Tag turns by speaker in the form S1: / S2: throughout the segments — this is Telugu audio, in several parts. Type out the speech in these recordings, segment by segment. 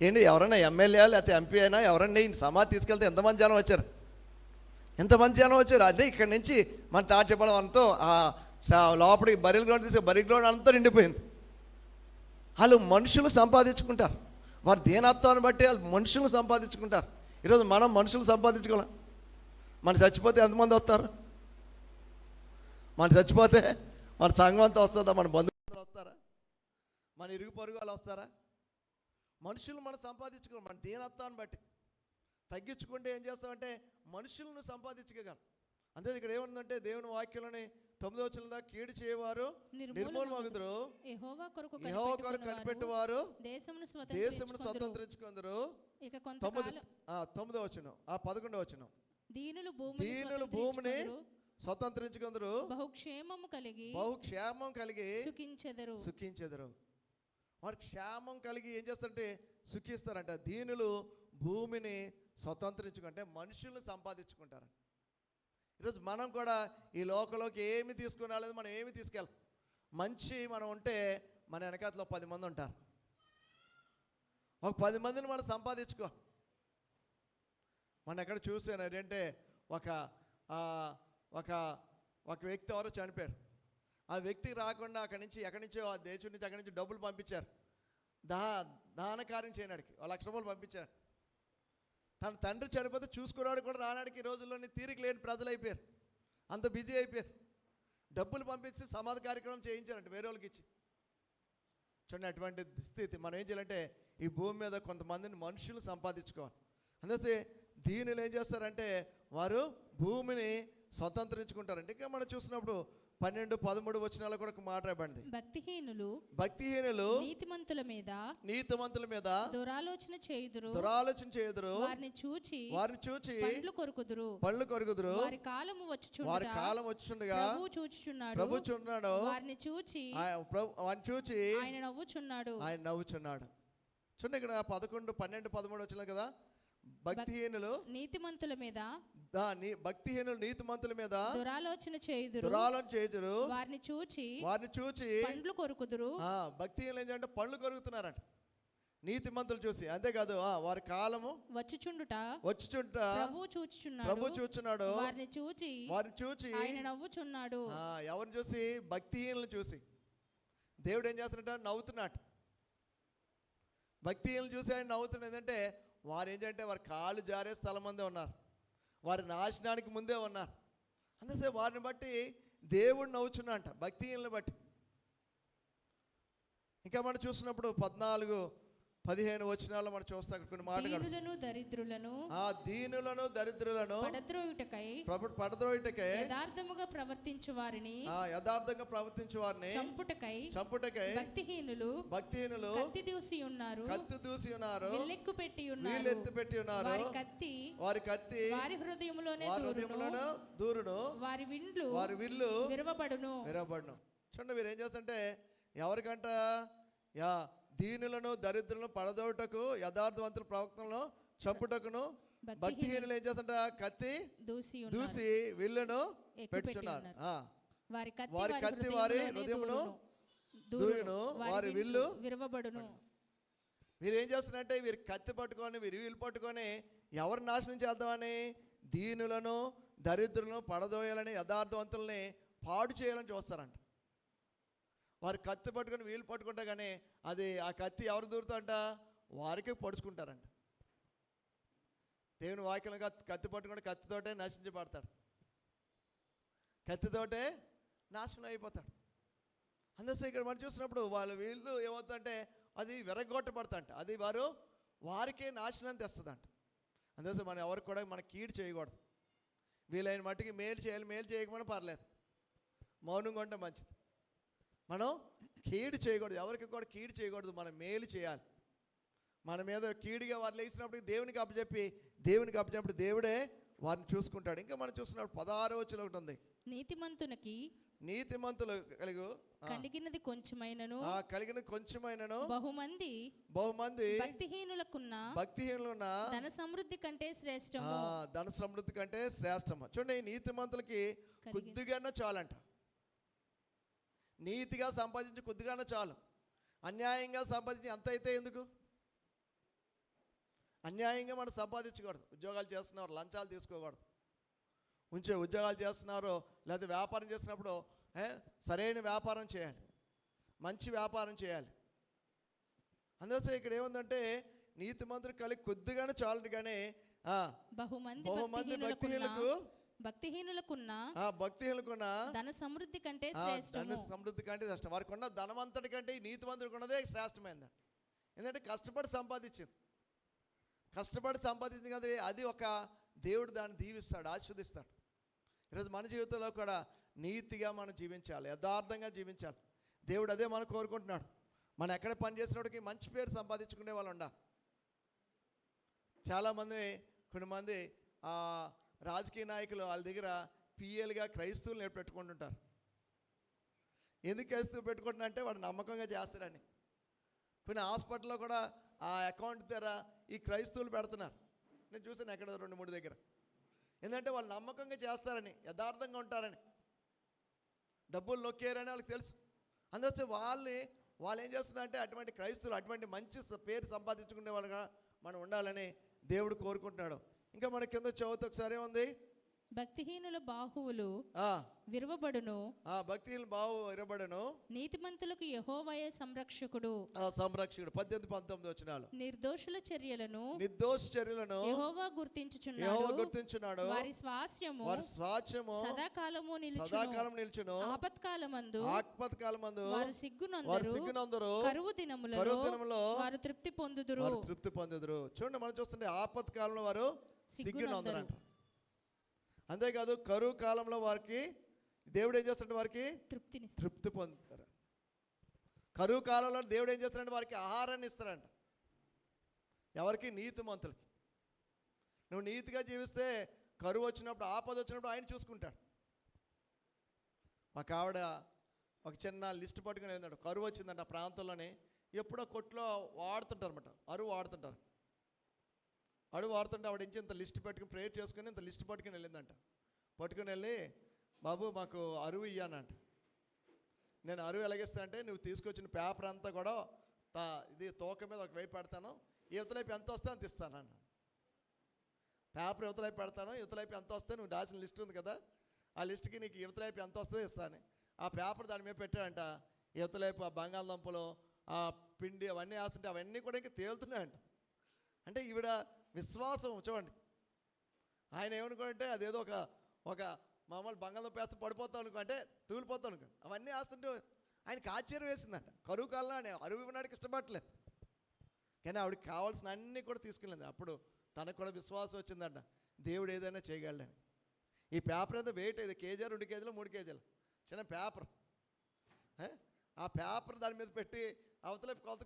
S1: ఏంటి ఎవరైనా ఎమ్మెల్యే లేకపోతే ఎంపీ అయినా ఎవరన్నా ఈ సమాధి తీసుకెళ్తే ఎంతమంది జనం వచ్చారు, ఎంతమంది జనం వచ్చారు. అదే ఇక్కడి నుంచి మన తాడ్చేపడం అంతా లోపలికి బరిల్ గ్రౌండ్ తీసే బరిల్ గ్రౌండ్ అంతా నిండిపోయింది. వాళ్ళు మనుషులు సంపాదించుకుంటారు, వారి దీనత్వాన్ని బట్టి వాళ్ళు మనుషులు సంపాదించుకుంటారు. ఈరోజు మనం మనుషులు సంపాదించుకోలేం. మన చచ్చిపోతే ఎంతమంది వస్తారు? మన చచ్చిపోతే మన సంఘం అంతా వస్తుందా? మన బంధువులు వస్తారా? మన ఇరుగు పొరుగు వాళ్ళు వస్తారా? మనుషులు మనం సంపాదించుకోవాలి. మన దీనత్వాన్ని బట్టి తగ్గించుకుంటే ఏం చేస్తామంటే మనుషులను సంపాదించుకోగలం. అంతే ఇక్కడ ఏముందంటే దేవుని వాక్యంలోని 9వ వచనం దాకా కీడు చేయవారు నిర్మూలమగుదురు, యెహోవా కొరకు కనిపెట్టువారు దేశమును స్వతంత్రించుకొందురు. 9వ వచనం 11వ వచనం దీనులు భూమిని స్వతంత్రించుకొందురు, బహుక్షేమం కలిగి సుఖించెదరు. వారు క్షేమం కలిగి ఏం చేస్తారంటే సుఖిస్తారంట. దీనులు భూమిని స్వతంత్రించుకుంటే మనుషులను సంపాదించుకుంటారు. ఈరోజు మనం కూడా ఈ లోకంలోకి ఏమి తీసుకుని రాలేదు, మనం ఏమి తీసుకెళ్ళాం. మంచి మనం ఉంటే మన వెనకాతలో 10 మంది ఉంటారు. ఒక 10 మందిని మనం సంపాదించుకో. మనం ఎక్కడ చూసాను ఏంటంటే ఒక వ్యక్తి ఎవరో చనిపోయారు. ఆ వ్యక్తికి రాకుండా ఎక్కడి నుంచో ఆ దేశం నుంచి అక్కడి నుంచి డబ్బులు పంపించారు. దాన కార్యం చేయడానికి 1 లక్ష రూపాయలు పంపించారు. తన తండ్రి చనిపోతే చూసుకున్నాడు కూడా రానాడికి ఈ రోజుల్లోని తీరిక లేని ప్రజలు అయిపోయారు, అంత బిజీ అయిపోయారు. డబ్బులు పంపించి సమాధి కార్యక్రమం చేయించారంట వేరే వాళ్ళకి ఇచ్చి. చూడండి, అటువంటి స్థితి. మనం ఏం చేయాలంటే ఈ భూమి మీద కొంతమందిని మనుషులు సంపాదించుకోవాలి. అందుకే దీనిలో ఏం చేస్తారంటే వారు భూమిని స్వతంత్రించుకుంటారంటే. ఇంకా మనం చూసినప్పుడు 12, 13 వచనాలు కూడా ఒక మాట రాయబడింది. భక్తిహీనులు నీతిమంతుల మీద దురాలోచన చేయుదురు, వారిని చూచి పండ్లు కొరుకుదురు. వారి కాలము వచ్చుచుండగా ప్రభు చూచుచున్నాడు, వారిని చూచి ఆయన నవ్వుచున్నాడు. చూడండి ఇక్కడ 11, 12, 13 వచనాలు కదా. భక్తిహీనులు నీతిమంతుల మీద దురాలోచన చేయుదురు, వారిని చూచి పండ్లు కొరుకుదురు. భక్తిహీనులు ఏంటంటే పండ్లు కొరుకుతున్నారంట నీతిమంతులు చూసి. అంతేకాదు వారి కాలము వచ్చుచుండుట ప్రభు చూచుచున్నాడు, వారిని చూచి ఆయన నవ్వుచున్నాడు. ఎవరిని చూసి? భక్తిహీనులు చూసి దేవుడు ఏం చేస్తున్నట్టు నవ్వుతున్నాడు. భక్తిహీనులు చూసి ఆయన నవ్వుతున్నాడు. ఏంటంటే వారు ఏంటంటే వారి కాళ్ళు జారే స్థలం ముందే ఉన్నారు, వారి నాశనానికి ముందే ఉన్నారు. అందుకే వారిని బట్టి దేవుడు నవ్వుచున్నాడంట, భక్తిహీనులను బట్టి. ఇంకా మనం చూసినప్పుడు 14, 15 వచనాల్లో మనం చూస్తాం కొన్ని మాటలు. దీనులను దరిద్రులను పడద్రోయుటకై యథార్థంగా ప్రవర్తించు వారిని చంపుటకై భక్తిహీనులు కత్తి దూసి ఉన్నారు, విల్లెత్తు పెట్టి ఉన్నారు. వారి కత్తి వారి హృదయములోనే దూరును, వారి విల్లు విరవబడును. చూడండి, మీరు ఏం చేస్తుంటే ఎవరికంట దీనులను దరిద్రులను పడదోటకు యథార్థవంతుల ప్రవక్తలను చంపుటకును భక్తిహీనులు ఏం చేస్తుంట కత్తి దూసి విల్లును పెట్టుచున్నారు. వారి కత్తి వారి హృదయమును దూరును, వారి విల్లు విరవబడును. మీరు ఏం చేస్తున్నారంటే వీరు కత్తి పట్టుకొని వీరు విల్లు పట్టుకొని ఎవరు నాశనం చేద్దామని? దీనులను దరిద్రులను పడదోయాలని యథార్థవంతుల్ని పాడు చేయాలని చూస్తారంట. వారు కత్తి పట్టుకొని వీలు పట్టుకుంటా కానీ అది ఆ కత్తి ఎవరు దూరుతాంట? వారికే పొడుచుకుంటారంట. దేవుని వాక్యంగా కత్తి పట్టుకుంటే కత్తితోటే నశించబడతాడు, కత్తితోటే నాశనం అయిపోతాడు. అందుకే ఇక్కడ మనం చూసినప్పుడు వీళ్ళు ఏమవుతుందంటే అది విరగొట్టబడతాంట, అది వారికే నాశనాన్ని తెస్తుందంట. అందుకే మనం ఎవరికి కూడా మన కీడు చేయకూడదు. వీలైన మట్టుకి మేలు చేయాలి, మేలు చేయకపోయినా పర్లేదు, మౌనంగా ఉంటే మంచిది. మనం కీడు చేయకూడదు, ఎవరికి కూడా కీడు చేయకూడదు, మనం మేలు చేయాలి. మన మీద కీడుగా వారు లేచినప్పుడు దేవునికి అప్పచెప్పినప్పుడు దేవుడే వారిని చూసుకుంటాడు. ఇంకా మనం చూస్తున్నప్పుడు 16వ వచనం ఒకటి ఉంది. నీతిమంతులు కలిగినది కొంచెమైనను బహుమంది భక్తిహీనులకున్న ధన సమృద్ధి కంటే శ్రేష్టము. చూడండి, నీతిమంతులకి కొద్దిగానే చాలంట. నీతిగా సంపాదించి కొద్దిగానే చాలు, అన్యాయంగా సంపాదించి ఎంత అయితే ఎందుకు? అన్యాయంగా మనం సంపాదించకూడదు. ఉద్యోగాలు చేస్తున్నారు, లంచాలు తీసుకోకూడదు. ఉద్యోగాలు చేస్తున్నారు లేదా వ్యాపారం చేస్తున్నప్పుడు సరైన వ్యాపారం చేయాలి, మంచి వ్యాపారం చేయాలి. అందుకోసం ఇక్కడ ఏముందంటే నీతిమంతులు కలిగి కొద్దిగానే చాలు, కానీ బహుమంది భక్తిహీనులకున్న
S2: ధన సమృద్ధి కంటే శ్రేష్టము.
S1: సమృద్ధి కంటే శ్రేష్టం. వారికి ఉన్న ధనవంతుడి కంటే నీతిమంతుడికి ఉన్నదే శ్రేష్టమైందండి. ఎందుకంటే కష్టపడి సంపాదించింది కదా, అది ఒక దేవుడు దాన్ని దీవిస్తాడు, ఆశీర్వదిస్తాడు. ఈరోజు మన జీవితంలో కూడా నీతిగా మనం జీవించాలి, యథార్థంగా జీవించాలి. దేవుడు అదే మనం కోరుకుంటున్నాడు. మనం ఎక్కడ పని చేసినప్పటికీ మంచి పేరు సంపాదించుకునే వాళ్ళు ఉండాలి. చాలామంది కొంతమంది రాజకీయ నాయకులు వాళ్ళ దగ్గర పిఎల్గా క్రైస్తవులు పెట్టుకుంటుంటారు. ఎందుకు క్రైస్తవులు పెట్టుకుంటున్నారంటే వాడు నమ్మకంగా చేస్తారని. కొన్ని హాస్పిటల్లో కూడా ఆ అకౌంట్ దగ్గర ఈ క్రైస్తవులు పెడుతున్నారు. నేను చూసాను ఎక్కడ 2-3 దగ్గర. ఎందుకంటే వాళ్ళు నమ్మకంగా చేస్తారని, యథార్థంగా ఉంటారని, డబ్బులు నొక్కేరని వాళ్ళకి తెలుసు. అందువల్ల వాళ్ళు ఏం చేస్తున్నారంటే అటువంటి క్రైస్తవులు అటువంటి మంచి పేరు సంపాదించుకునే వాళ్ళగా మనం ఉండాలని దేవుడు కోరుకుంటున్నాడు. ఇంకా మన కింద చదువుతూ ఒకసారి ఏముంది,
S2: భక్తిహీనుల బాహువులు విరవబడును,
S1: భక్తిహీనుల బాహువు విరవబడును,
S2: నీతిమంతులకు యెహోవాయే సంరక్షకుడు.
S1: 18-19 వచనాలు.
S2: నిర్దోష చర్యలను
S1: యెహోవా గుర్తించుచున్నాడు.
S2: వారి స్వాస్యము సదాకాలము
S1: నిలుచును.
S2: ఆపత్కాలమందు వారు
S1: సిగ్గునందరు.
S2: కరువు దినములలో వారు తృప్తి పొందుదురు.
S1: చూడండి, మనం చూస్తుంటే ఆపత్కాలంలో వారు సిగ్గునందరు. అంతేకాదు కరువు కాలంలో వారికి దేవుడు ఏం చేస్తాడంటే వారికి తృప్తి పొందుతారు. కరువు కాలంలో దేవుడు ఏం చేస్తాడంటే వారికి ఆహారాన్ని ఇస్తాడంట. ఎవరికి? నీతిమంతులకి. నువ్వు నీతిగా జీవిస్తే కరువు వచ్చినప్పుడు, ఆపద వచ్చినప్పుడు ఆయన చూసుకుంటాడు. మాకు ఆవిడ ఒక చిన్న లిస్ట్ పట్టుకుని వెళ్ళాడు. కరువు వచ్చిందంట ఆ ప్రాంతంలోనే. ఎప్పుడో కొట్లో వాడుతుంటారు అనమాట, అరువు వాడుతుంటారు. అడుగు వాడుతుంటే ఆవిడ నుంచి ఇంత లిస్ట్ పెట్టుకుని ప్రేయర్ చేసుకుని ఇంత లిస్ట్ పట్టుకుని వెళ్ళిందంట. పట్టుకుని వెళ్ళి, బాబు మాకు అరువు ఇయ్యానంట. నేను అరువు ఎలాగిస్తా అంటే, నువ్వు తీసుకొచ్చిన పేపర్ అంతా కూడా ఇది తోక మీద ఒకవైపు పెడతాను, యువతలైపు ఎంత వస్తే అంత ఇస్తాను అన్న. పేపర్ యువతలైపు పెడతాను, యువతలైపు ఎంత వస్తే నువ్వు రాసిన లిస్ట్ ఉంది కదా, ఆ లిస్ట్కి నీకు యువతలైపు ఎంత వస్తుందో ఇస్తాను. ఆ పేపర్ దాని మీద పెట్టాడంట. యువతలైపు ఆ బంగాళదుంపలు, ఆ పిండి అవన్నీ వేస్తుంటే అవన్నీ కూడా ఇంకా తేలుతున్నాయంట. అంటే ఈవిడ విశ్వాసం చూడండి. ఆయన ఏమనుకోంటే అదేదో ఒక మామూలు బంగాళదుంప వేస్తే పడిపోతాం అనుకో, అంటే తూలిపోతాం అనుకో. అవన్నీ వేస్తుంటే ఆయనకి ఆశ్చర్యం వేసిందంట. కరువు కాలంలో ఆయన అరువు ఇవ్వడానికి ఇష్టపడలేదు, కానీ ఆవిడకి కావాల్సిన అన్నీ కూడా తీసుకెళ్ళింది. అప్పుడు తనకు కూడా విశ్వాసం వచ్చిందంట, దేవుడు ఏదైనా చేయగలడని. ఈ పేపర్ ఎంత వెయిట్, ఇది 1 కేజీ 2 కేజీలు 3 కేజీలు చిన్న పేపర్. ఆ పేపర్ దాని మీద పెట్టి అవతల కొలత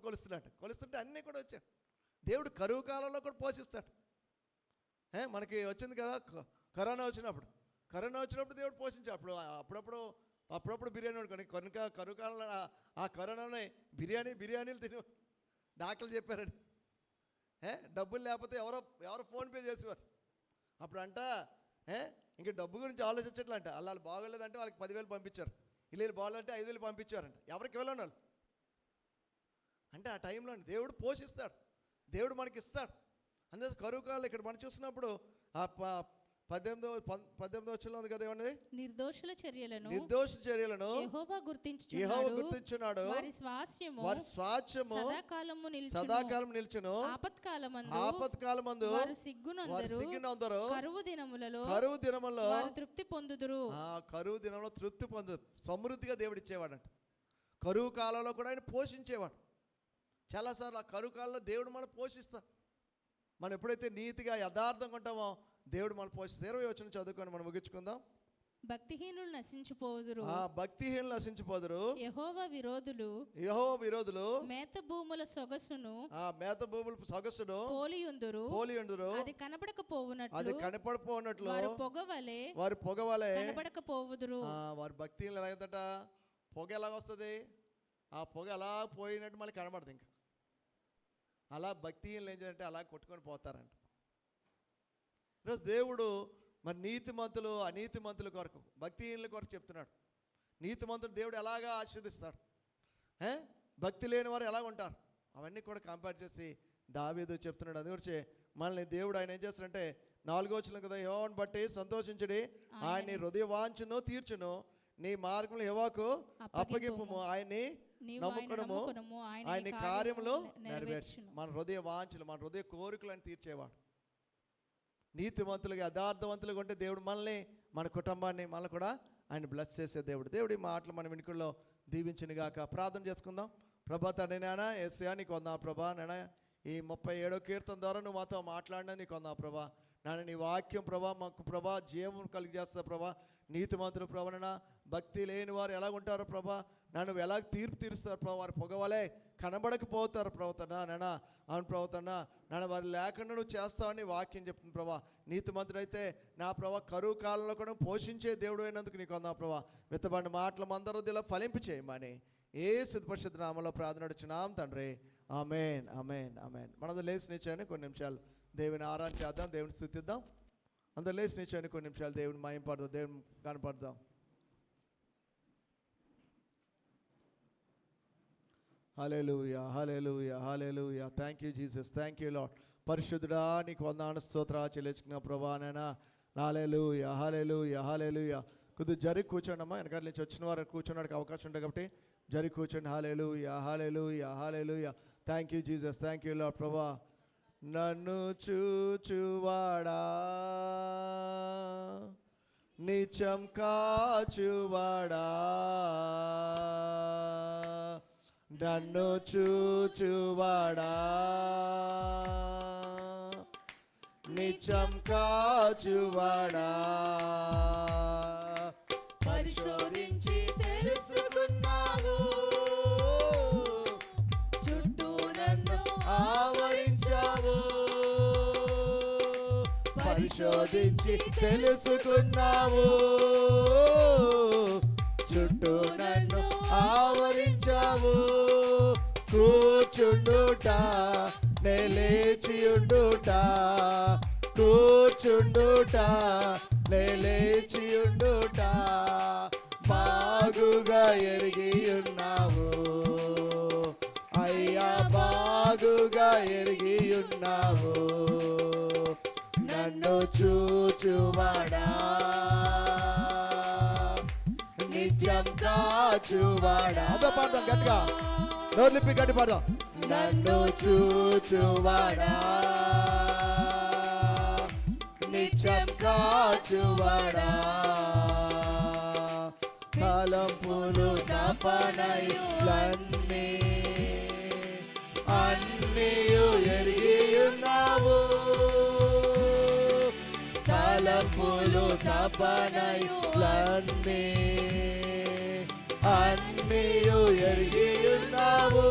S1: కొలుస్తుంటే అన్నీ కూడా వచ్చాయి. దేవుడు కరువు కాలంలో కూడా పోషిస్తాడు. మనకి వచ్చింది కదా కరోనా వచ్చినప్పుడు దేవుడు పోషించాడు. అప్పుడప్పుడు బిర్యానీ వండుకోండి. కరువు కాలంలో ఆ కరోనాని బిర్యానీలు తిని డాక్టర్లు చెప్పారని. డబ్బులు లేకపోతే ఎవరో ఫోన్పే చేసేవారు. అప్పుడు అంట ఇంక డబ్బు గురించి ఆలోచించట్లంట. వాళ్ళు బాగోలేదంటే వాళ్ళకి 10,000 పంపించారు, వీళ్ళు బాగోలేదంటే 5,000 పంపించారంట. ఎవరికి వెళ్ళను వాళ్ళు అంటే ఆ టైంలో దేవుడు పోషిస్తాడు, దేవుడు మనకి ఇస్తాడు. అందుకే కరువు కాలం ఇక్కడ మనం చూసినప్పుడు ఆ 18వ వచనంలో ఉంది కదా, ఏమన్నది? నిర్దోష చర్యలను యెహోవా గుర్తించుచున్నాడు. వారి స్వాస్యము సదాకాలము నిలుచును. ఆపత్కాలమందు వారు సిగ్గునందరు. కరువు దినములలో వారు తృప్తి పొందుదురు. కరువు దినంలో తృప్తి పొందుదు. సమృద్ధిగా దేవుడు ఇచ్చేవాడంట. కరువు కాలంలో కూడా ఆయన పోషించేవాడు. చాలాసార్లు ఆ కరువు కాలంలో దేవుడు మనం పోషిస్తాం. మనం ఎప్పుడైతే నీతిగా యథార్థంగా ఉంటామో దేవుడు మనం పోషిస్తాం. 20వ వచనం చదువుకొని మనం ముగించుకుందాం. భక్తిహీనులు నశించిపోదురు. యెహోవా విరోధులు మేత భూముల సొగసును పోలియుందురు. అది కనపడకపోవునట్లు వారు పొగవలే కనపడకపోవుదురు. వారు భక్తిహీనులు ఎలాగంట, పొగ ఎలాగొస్తుంది? ఆ పొగ అలా పోయినట్టు మళ్ళీ కనబడదు. ఇంకా అలా భక్తిహీనులు ఏం చేయాలంటే అలా కొట్టుకొని పోతారంట. ఈరోజు దేవుడు మరి నీతిమంతులు అనీతిమంతుల కొరకు, భక్తిహీనుల కొరకు చెప్తున్నాడు. నీతిమంతులు దేవుడు ఎలాగా ఆశీర్దిస్తాడు, భక్తి లేని వారు ఎలా ఉంటారు, అవన్నీ కూడా కంపేర్ చేసి దావీదు చెప్తున్నాడు. అది గురించి మనల్ని దేవుడు ఆయన ఏం చేస్తారంటే 4వ వచనం కదా, యెహోవాను బట్టి సంతోషించుడి, ఆయన నీ హృదయ వాంఛను తీర్చును, నీ మార్గంలో యెహోవాకు అప్పగింపుము, ఆయన్ని నమ్ముకునము, ఆయన కార్యములు నెరవేర్చును. మన హృదయ వాంఛలు, మన హృదయ కోరికలను తీర్చేవాడు. నీతివంతులుగా యథార్థవంతులుగా ఉంటే దేవుడు మనల్ని, మన కుటుంబాన్ని, మనల్ని కూడా ఆయన బ్లెస్ చేసే దేవుడు. దేవుడి మాటలు మన వెనుకల్లో దీవించును గాక. ప్రార్థన చేసుకుందాం. ప్రభా తండ్రి నాయనా, యేసయ్యా నీకు వందనాలు ప్రభా. నాయనా ఈ 37వ కీర్తన ద్వారా నువ్వు మాతో మాట్లాడినా నీకు వందనాలు ప్రభా. నాయన నీ వాక్యం ప్రభా మాకు ప్రభా జీవం కలిగజేస్తా ప్రభా. నీతిమంతులు ప్రభా, నాయన భక్తి లేని వారు ఎలా ఉంటారో ప్రభా, నన్ను ఎలా తీర్పు తీరుస్తారు ప్రభా, వారు పొగవలే కనబడకపోతారు ప్రవర్తన నాయన. అవును ప్రవర్తన నాన్న, వారు లేకుండా నువ్వు చేస్తావని వాక్యం చెప్తుంది ప్రభా. నీతిమంతుడైతే నా ప్రభా కరువు కాలంలో కూడా పోషించే దేవుడు అయినందుకు నీకు వందనాలు ప్రభా. విత్తబడిన మాటలు మందరూ ఇలా ఫలింపు చేయమని యేసు పరిశుద్ధ నామములో ప్రార్థన అడుగుచున్నాం తండ్రి. ఆమేన్, ఆమేన్, ఆమేన్. మనది లేచి నిల్చొని కొన్ని నిమిషాలు దేవుని ఆరాధన చేద్దాం, దేవుని స్తుతిద్దాం. అందరూ లేచి నిల్చొని కొన్ని నిమిషాలు దేవుని మహిమపడదాం, దేవుని కనపడదాం. Hallelujah, hallelujah, hallelujah. Thank you Jesus, thank you Lord. పరిశుద్ధుడా నీకు వందనాలు స్తోత్రాలు చెల్లించుకున్న ప్రభా నాయనా. హల్లెలూయా, హల్లెలూయా, హల్లెలూయా. కొద్దిగా జరిగి కూర్చోండమ్మా, వెనకాల నుంచి వచ్చిన వారు కూర్చోడానికి అవకాశం ఉంటుంది కాబట్టి జరిగి కూర్చోండి. Hallelujah, hallelujah, hallelujah. Thank you Jesus, thank you Lord ప్రభా. నన్ను చూచువాడా, నిత్యం కాచువాడా, నన్ను చూచువాడా, నిత్యం కాచువాడా, పరిశోధించి తెలుసుకున్నావు, చుట్టూ నన్ను ఆవరించావు, పరిశోధించి తెలుసుకున్నావు, చుట్టూ నన్ను ఆవరించావు. కూర్చుండుట లేచియుండుట, కూర్చుండుట లేచియుండుట, బాగుగా ఎరిగి ఉన్నావు అయ్యా, బాగుగా ఎరిగి ఉన్నావు. నన్ను చూచువాడా, నిత్యం కాచువాడా. అదో పాడదాం గట్టిగా, నోర్లిప్పి గట్టి పాడదాం. నన్ను చూచువాడా, నిత్యం కాచువాడా, తలంపులు తపనయులన్నీ అన్నీయు ఎరిగి ఉన్నావు, తలంపులు తపనయులన్నీ అన్నీయు ఎరిగి ఉన్నావు.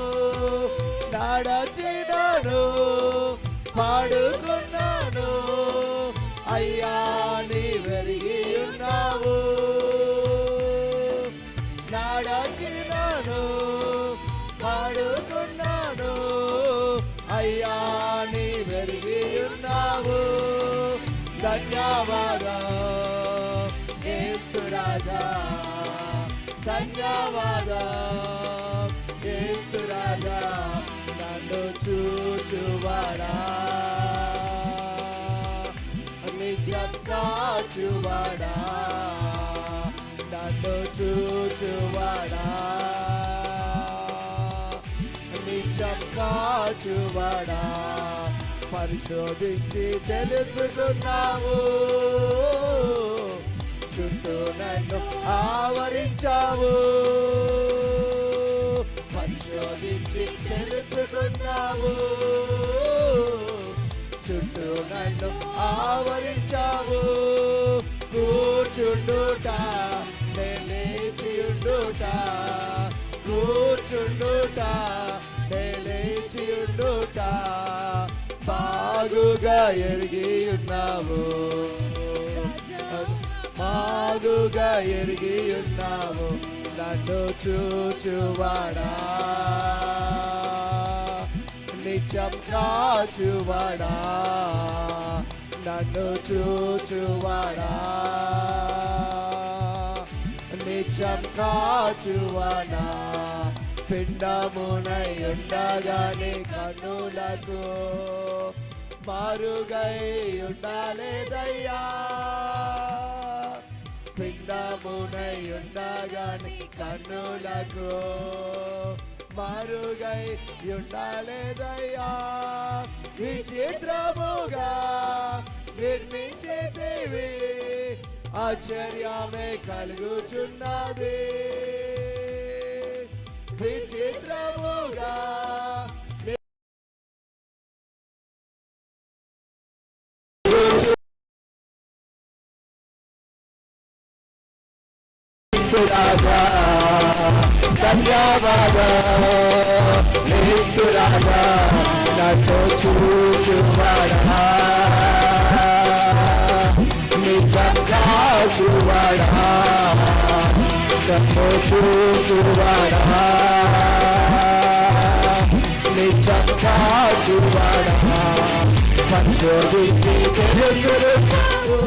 S1: నడచినాను పాడుకున్నాను అయ్యా, నీవెరిగి ఉన్నావు. నడచినాను పాడుకున్నాను అయ్యా, నీవెరిగి ఉన్నావు. ధన్యవాదం యేసు రాజా, ధన్యవాదం యేసు రాజా. నన్ను చూచువాడా, నిత్యం కాచువాడా, నన్ను చూచువాడా, నిత్యం కాచువాడా, పరిశోధించి తెలుసుకున్నావు, చుట్టూ నన్ను ఆవరించావు, పరిశోధించి తెలుసుకున్నావు, చుట్టూ నన్ను ఆవరించావు. కూర్చుండుట లేచియుండుట, కూర్చుండుట లేచియుండుట, బాగుగా ఎరిగి ఉన్నావు, బాగుగా ఎరిగి ఉన్నావు. నన్ను చూచువాడా, నిత్యం కాచువాడా, నన్ను చూచువాడా, నిత్యం కాచువాడా. పిండమునై ఉండగానే కన్నులకు మారుగై ఉండాలేదయ్యా, పిండమునై ఉండగాని కన్నులకు మారుగై ఉండాలేదయ్యా, విచిత్రముగా నిర్మించేదేవి ఆశ్చర్యమే కలుగుచున్నది, విచిత్రముగా రాజా ధన్యవాద రాజా నన్ను చూచువాడా, నిజంగా చూవాడా, నన్ను చూచువాడా, నిజంగా చూవాడా, పరిశోధించి తెలుసుకుంటావు,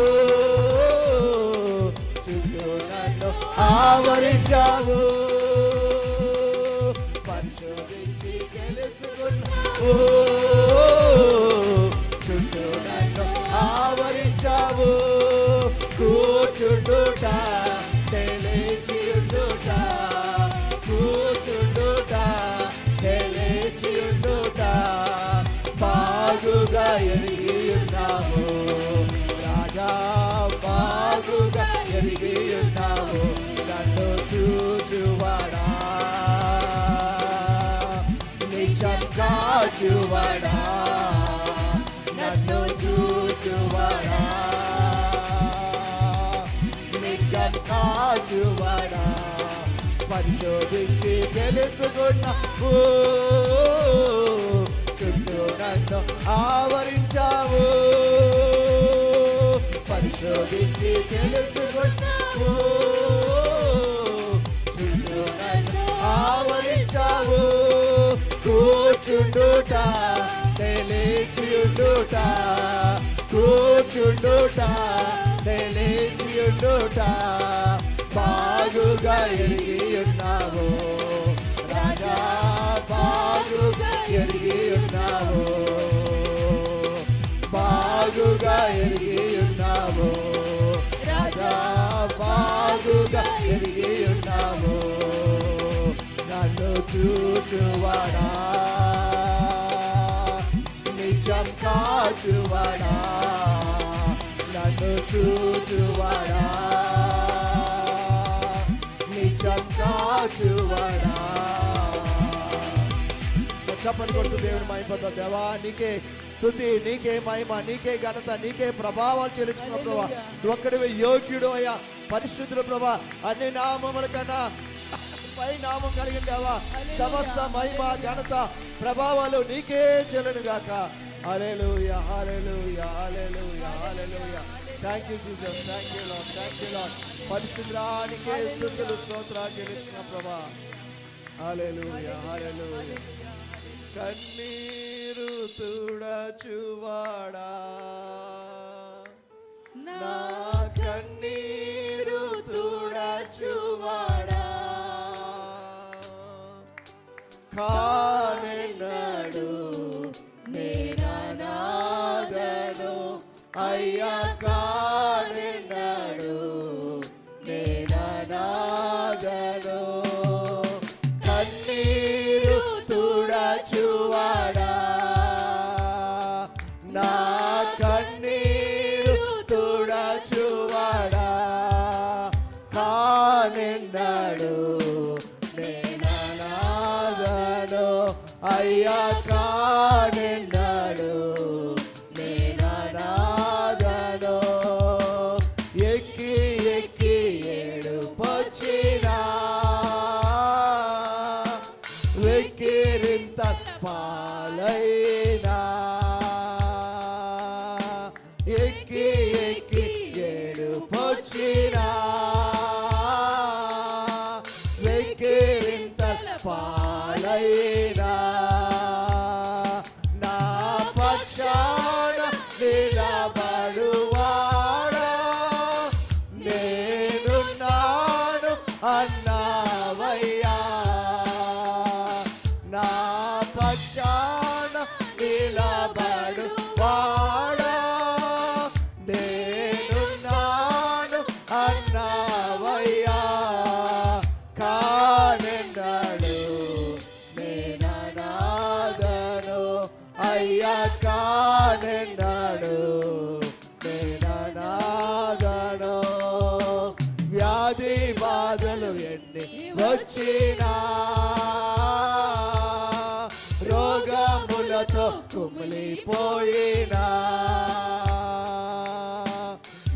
S1: చుట్టూ నన్ను ఆవరించావు, పరిశోధించి తెలుసుకున్నావు, చుట్టూ నన్ను ఆవరించావు, కూర్చుండుట తెలిచియుండుట, కూర్చుండుట తెలిచియుండుట, బాగుగా ఎరిగియున్నావు రాజా, బాగుగా ఎరిగియున్నావు, నన్ను చూచువాడా, నిజంగా చూవాడా, నన్ను చూచువాడా, నిజంగా చూవాడా, పరిశోధించి తెలుసుకున్నావు, చుట్టూ నన్ను ఆవరించావు, పరిశోధించి తెలుసుకున్నావు, చుట్టూ నన్ను ఆవరించావు, కూర్చుండుట తెలిచియుండుట, కూర్చుండుట తెలిచియుండుట, బాగుగా ఎరిగియున్నావు రాజా, బాగుగా ఎరిగియున్నావు, బాగుగా ఎరిగియున్నావు రాజా, బాగుగా ఎరిగియున్నావు, నన్ను చూచువాడా, నిజం కాచువాడా, నన్ను చూచువాడా, నిజం కాచువాడా. చప్పట్లు కొడుతూ దేవుని మహిమ దేవా, నీకే స్తుతి, నీకే మహిమ, నీకే ఘనత, నీకే ప్రభావాలు చెల్లించుకున్న ప్రభా, ఒక్కడివే యోగ్యుడు అయ్యా, పరిశుద్ధుడు ప్రభా, అన్ని నామముల కన్నా పై నామం కలిగిన దేవా, సమస్త మహిమ ఘనత ప్రభావాలు నీకే చెల్లును గాక. Hallelujah, hallelujah, hallelujah, hallelujah. Thank you Jesus, thank you Lord, thank you Lord. పరిశుద్ధానికే స్తుతులు స్తోత్రాలు చెల్లిస్తున్న ప్రభా. హల్లెలూయా, హల్లెలూయా. కన్నీరు తుడచువాడా, నా కన్నీరు తుడచువాడా, కానెన్నడు నేననాదను అయ్యా, కానెన్నడు నేననాదను, కన్నీరు తుడచువాడా, నా కన్నీరు తుడచువాడా, కానెన్నడు నేననాదను అయ్యా, కానెన్నడు నేననాదను, ఎక్కి ఎక్కి ఏడుపొచ్చినా, వెక్కిరింత పాలైనా, ఎక్కి ఎక్కి ఏడుపొచ్చినా, వెక్కిరింత పాలైనా, నా పక్షాన నిలబడువాడా, నేనున్నాను అన్నావయ్యా, నా పక్షాన నిలబడువాడా, బాధలు ఎన్ని వచ్చినా, రోగములతో కుమిలిపోయినా,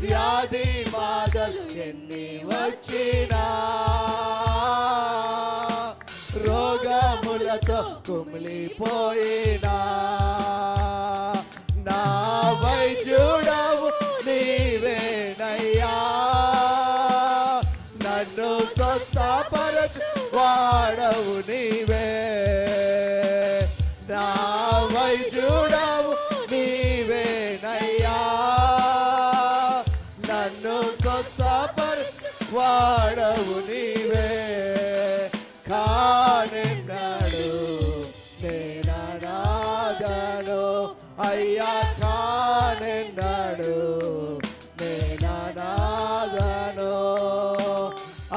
S1: వ్యాధి బాధలు ఎన్ని వచ్చినా, రోగములతో కుమిలిపోయినా, నా వైద్యుడవు నీవేనయ్యా, నన్ను స్వస్థపరచు వాడవు నీవే, నా వైద్యుడవు నీవేనయ్యా, నన్ను స్వస్థపరచు వాడవు నీవే, కానెన్నాడు నేననాథను అయ్యా, కానెన్నాడు నేననాథను,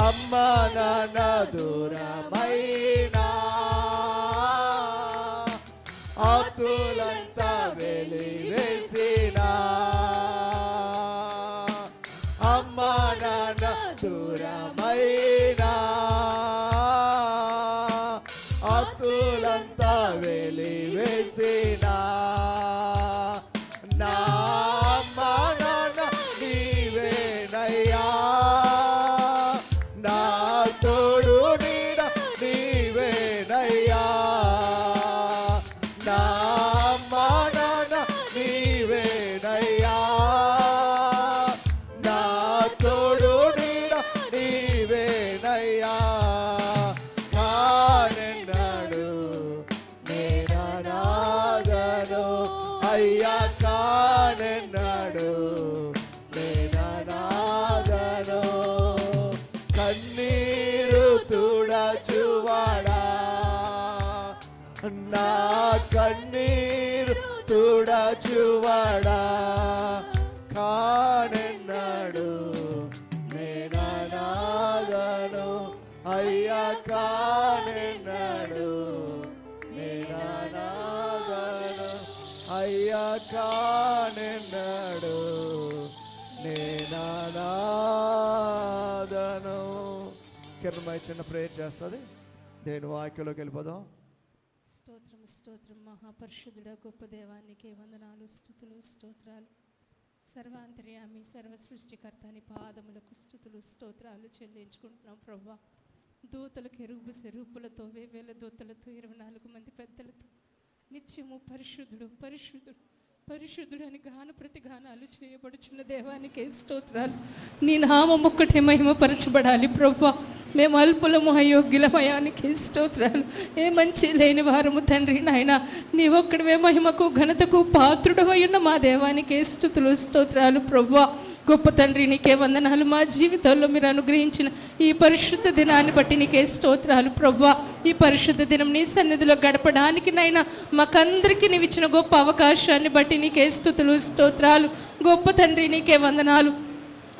S1: అమ్మ నాన్న దూరమైనా, ఆప్తులంతా వెలివేసినా, అమ్మ నాన్న దూరమైనా, ఆప్తులంతా వెలివేసినా, నా అమ్మ నాన్న నీవేనయ్యా, నా తోడు నీడ నీవేనయ్యా, నా అమ్మ నాన్న నీవేనయ్యా, నా తోడు నీడ నీవేనయ్యా, కానెన్నాడు నేననాథను అయ్యా, కానెన్నాడు నేననాథను, కన్నీరు తుడచువాడా, నా కన్నీరు తుడచువాడా, కానెన్నాడు నేననాథను అయ్యా, కానెన్నాడు నేననాథను అయ్యా, కానెన్నాడు నేననాథను. కిరణమై చిన్న ప్రేయర్ చేస్తుంది, నేను వాక్యంలోకి వెళ్ళిపోదాం.
S2: స్తోత్రం స్తోత్రం మహాపరిశుద్ధుడ గొప్ప దేవానికి వందనాలు, స్తుతులు, స్తోత్రాలు. సర్వాంతర్యామి సర్వ సృష్టికర్త అని పాదములకు స్తుతులు స్తోత్రాలు చెల్లించుకుంటున్నాం ప్రభువా. దూతల కెరూబు సెరూపులతో, వేవేల దూతలతో, 24 మంది పెద్దలతో నిత్యము పరిశుద్ధుడు పరిశుద్ధుడు పరిశుద్ధుడు అని గాన ప్రతిగానాలు చేయబడుచున్న దేవానికి స్తోత్రాలు. నీ నామం ఒక్కటే మహిమపరచబడాలి ప్రభువా. మేము అల్పులము అయోగ్యులమయానికి స్తోత్రాలు. ఏ మంచి లేని వారము తండ్రి నాయన, నీ ఒక్కడివే మహిమకు ఘనతకు పాత్రుడు అయ్యున్న మా దేవానికి స్తుతులు స్తోత్రాలు ప్రభువా. గొప్ప తండ్రి నీకే వందనాలు. మా జీవితంలో మీరు అనుగ్రహించిన ఈ పరిశుద్ధ దినాన్ని బట్టి నీకే స్తోత్రాలు ప్రభువా. ఈ పరిశుద్ధ దినం నీ సన్నిధిలో గడపడానికి నైనా మాకందరికీ నీవు ఇచ్చిన గొప్ప అవకాశాన్ని బట్టి నీకే స్తుతులు స్తోత్రాలు. గొప్ప తండ్రి నీకే వందనాలు.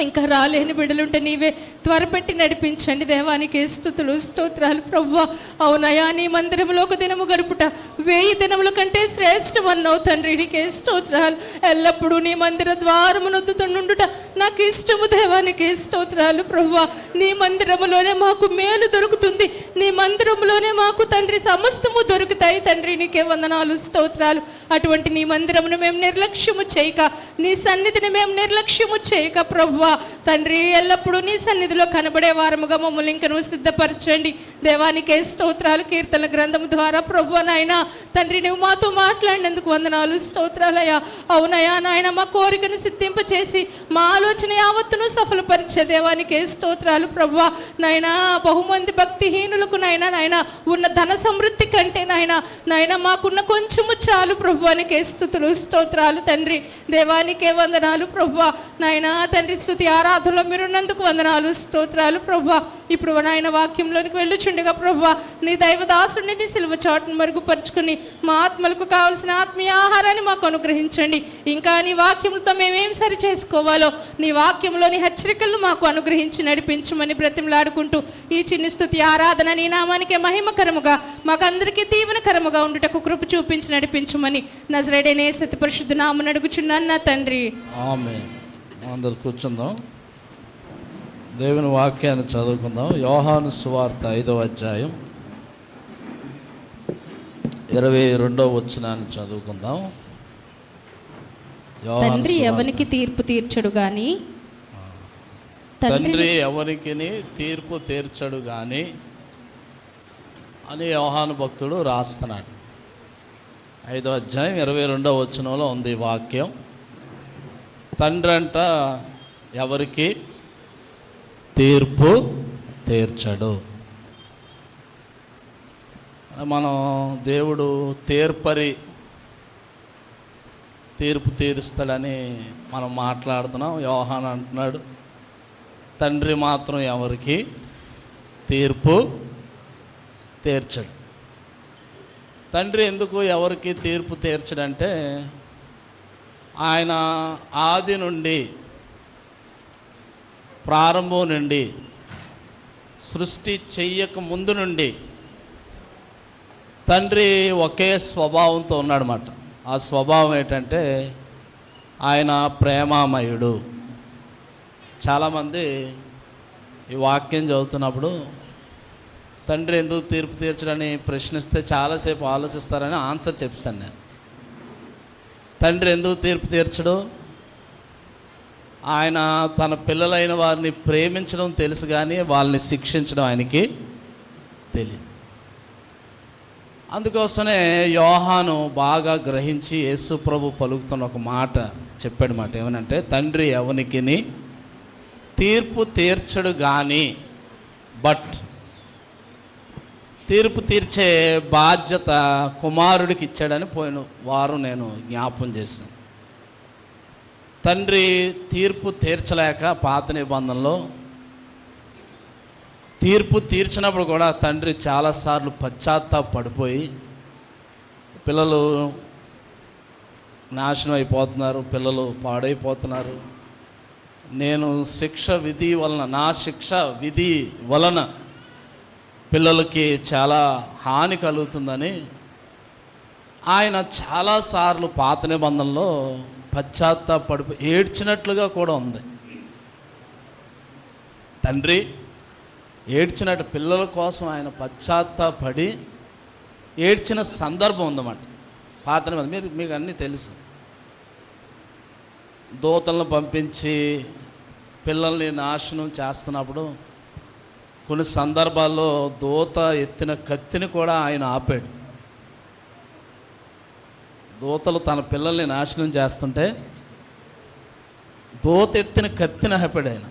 S2: ఇంకా రాలేని బిడ్డలుంటే నీవే త్వరపెట్టి నడిపించండి దేవానికి స్తుతులు స్తోత్రాలు ప్రభువా. అవునయా, నీ మందిరంలో ఒక దినము గడుపుట 1000 దినముల కంటే శ్రేష్టమన్నావు తండ్రి, నీకే స్తోత్రాలు. ఎల్లప్పుడూ నీ మందిర ద్వారమునొద్దుతుండుట నాకు ఇష్టము దేవానికి స్తోత్రాలు ప్రభువా. నీ మందిరములోనే మాకు మేలు దొరుకుతుంది, నీ మందిరంలోనే మాకు తండ్రి సమస్తము దొరుకుతాయి తండ్రి, నీకే వందనాలు స్తోత్రాలు. అటువంటి నీ మందిరమును మేము నిర్లక్ష్యము చేయక, నీ సన్నిధిని మేము నిర్లక్ష్యము చేయక ప్రభువా తండ్రి, ఎల్లప్పుడూ నీ సన్నిధిలో కనబడే వారముగా మమ్మల్ని ఇంక నువ్వు సిద్ధపరచండి దేవానికే స్తోత్రాలు. కీర్తన గ్రంథము ద్వారా ప్రభువా నాయన తండ్రి నువ్వు మాతో మాట్లాడినందుకు వందనాలు స్తోత్రాలయ్యా. అవునయ్యా నాయన, మా కోరికను సిద్ధింపచేసి మా ఆలోచన యావత్తును సఫలపరిచే దేవానికే స్తోత్రాలు ప్రభువా. నాయన బహుమంది భక్తిహీనులకు నాయన నాయన ఉన్న ధన సమృద్ధి కంటే నాయన మాకున్న కొంచెము చాలు ప్రభువానికే స్తుతులు స్తోత్రాలు తండ్రి, దేవానికే వందనాలు ప్రభువా. నాయన తండ్రి స్తుతి ఆరాధనలో మీరున్నందుకు వందనాలు స్తోత్రాలు ప్రభువా. ఇప్పుడు నాయన వాక్యంలోనికి వెళ్ళుచుండగా ప్రభువా నీ దైవదాసుడిని నీ సిలువ చాటును మరుగుపరుచుకుని మా ఆత్మలకు కావలసిన ఆత్మీయ ఆహారాన్ని మాకు అనుగ్రహించండి. ఇంకా నీ వాక్యములతో మేమేం సరి చేసుకోవాలో నీ వాక్యంలోని హెచ్చరికలను మాకు అనుగ్రహించి నడిపించమని బ్రతిమలాడుకుంటూ ఈ చిన్ని స్తుతి ఆరాధన నీ నామానికే మహిమకరముగా మాకందరికీ దీవెనకరముగా ఉండుటకు కృప చూపించి నడిపించమని నజరేయుడైన యేసు పరిశుద్ధ నామమున అడుగుచున్నాను నా తండ్రి,
S3: ఆమేన్. అందరూ కూర్చుందాం. దేవుని వాక్యాన్ని చదువుకుందాం. యోహాను సువార్త 5వ అధ్యాయం 22వ వచనాన్ని చదువుకుందాం.
S2: తండ్రి ఎవరికి తీర్పు తీర్చడు గాని
S3: తండ్రి ఎవరికి తీర్పు తీర్చడు గాని అని యోహాను భక్తుడు రాస్తున్నాడు. 5వ అధ్యాయం 22వ వచనంలో ఉంది ఈ వాక్యం. తండ్రి అంట ఎవరికి తీర్పు తీర్చడు. మనం దేవుడు తీర్పు తీరుస్తాడని మనం మాట్లాడుతున్నాం. యోహాను అంటున్నాడు తండ్రి మాత్రం ఎవరికి తీర్పు తీర్చడు. తండ్రి ఎందుకు ఎవరికి తీర్పు తీర్చడంటే ఆయన ఆది నుండి ప్రారంభం నుండి సృష్టి చెయ్యక ముందు నుండి తండ్రి ఒకే స్వభావంతో ఉన్నాడన్నమాట. ఆ స్వభావం ఏంటంటే ఆయన ప్రేమామయుడు. చాలామంది ఈ వాక్యం చదువుతున్నప్పుడు తండ్రి ఎందుకు తీర్పు తీర్చడని ప్రశ్నిస్తే చాలాసేపు ఆలోచిస్తారని ఆన్సర్ చెప్పాను నేను. తండ్రి ఎందుకు తీర్పు తీర్చడు? ఆయన తన పిల్లలైన వారిని ప్రేమించడం తెలుసు కానీ వాళ్ళని శిక్షించడం ఆయనకి తెలియదు. అందుకోసమే యోహాను బాగా గ్రహించి యేసు ప్రభు పలుకుతున్న ఒక మాట చెప్పాడు మాట. ఏమనంటే తండ్రి ఎవనికి తీర్పు తీర్చడు కానీ బట్ తీర్పు తీర్చే బాధ్యత కుమారుడికి ఇచ్చాడని పోయిన వారం నేను జ్ఞాపం చేశాను. తండ్రి తీర్పు తీర్చలేక పాత నిబంధనలో తీర్పు తీర్చినప్పుడు కూడా తండ్రి చాలాసార్లు పశ్చాత్తాపడిపోయి పిల్లలు నాశనం అయిపోతున్నారు, పిల్లలు పాడైపోతున్నారు, నేను నా శిక్ష విధి వలన పిల్లలకి చాలా హాని కలుగుతుందని ఆయన చాలాసార్లు పాత నిబంధనలో పశ్చాత్తాపడిపోయి ఏడ్చినట్లుగా కూడా ఉంది. తండ్రి ఏడ్చినట్టు పిల్లల కోసం ఆయన పశ్చాత్తాపడి ఏడ్చిన సందర్భం ఉందన్నమాట పాత నిబంధన. మీకు అన్నీ తెలుసు. దూతలను పంపించి పిల్లల్ని నాశనం చేస్తున్నప్పుడు కొన్ని సందర్భాల్లో దూత ఎత్తిన కత్తిని కూడా ఆయన ఆపాడు. దూతలు తన పిల్లల్ని నాశనం చేస్తుంటే దూత ఎత్తిన కత్తిని ఆపాడు ఆయన.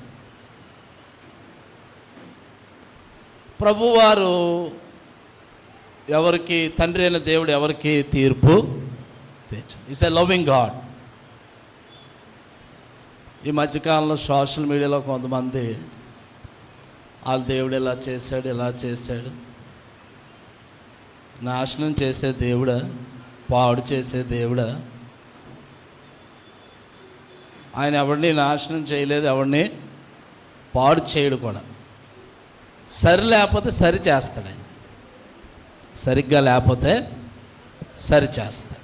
S3: ప్రభువారు ఎవరికి తండ్రి అయిన దేవుడు ఎవరికి తీర్పు తీర్చడు. Is a loving God. ఈ మధ్యకాలంలో సోషల్ మీడియాలో కొంతమంది వాళ్ళ దేవుడు ఇలా చేశాడు, నాశనం చేసే దేవుడా, పాడు చేసే దేవుడా? ఆయన ఎవరిని నాశనం చేయలేదు, ఎవరిని పాడు చేయడు కూడా. సరి లేకపోతే సరి చేస్తాడు ఆయన, సరిగ్గా లేకపోతే సరి చేస్తాడు.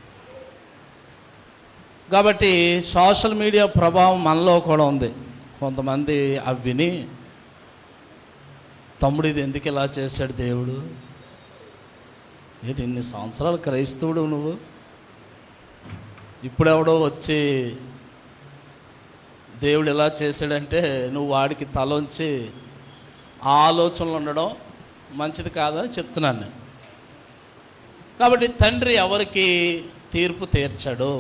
S3: కాబట్టి సోషల్ మీడియా ప్రభావం మనలో కూడా ఉంది. కొంతమంది అవి విని తమ్ముడు ఇది ఎందుకు ఇలా చేశాడు దేవుడు? ఏంటి ఇన్ని సంవత్సరాలు క్రైస్తవుడు నువ్వు, ఇప్పుడెవడో వచ్చి దేవుడు ఇలా చేశాడంటే నువ్వు వాడికి తలొంచి ఆలోచనలు ఉండడం మంచిది కాదని చెప్తున్నాను నేను. కాబట్టి తండ్రి ఎవరికి తీర్పు తీర్చడు.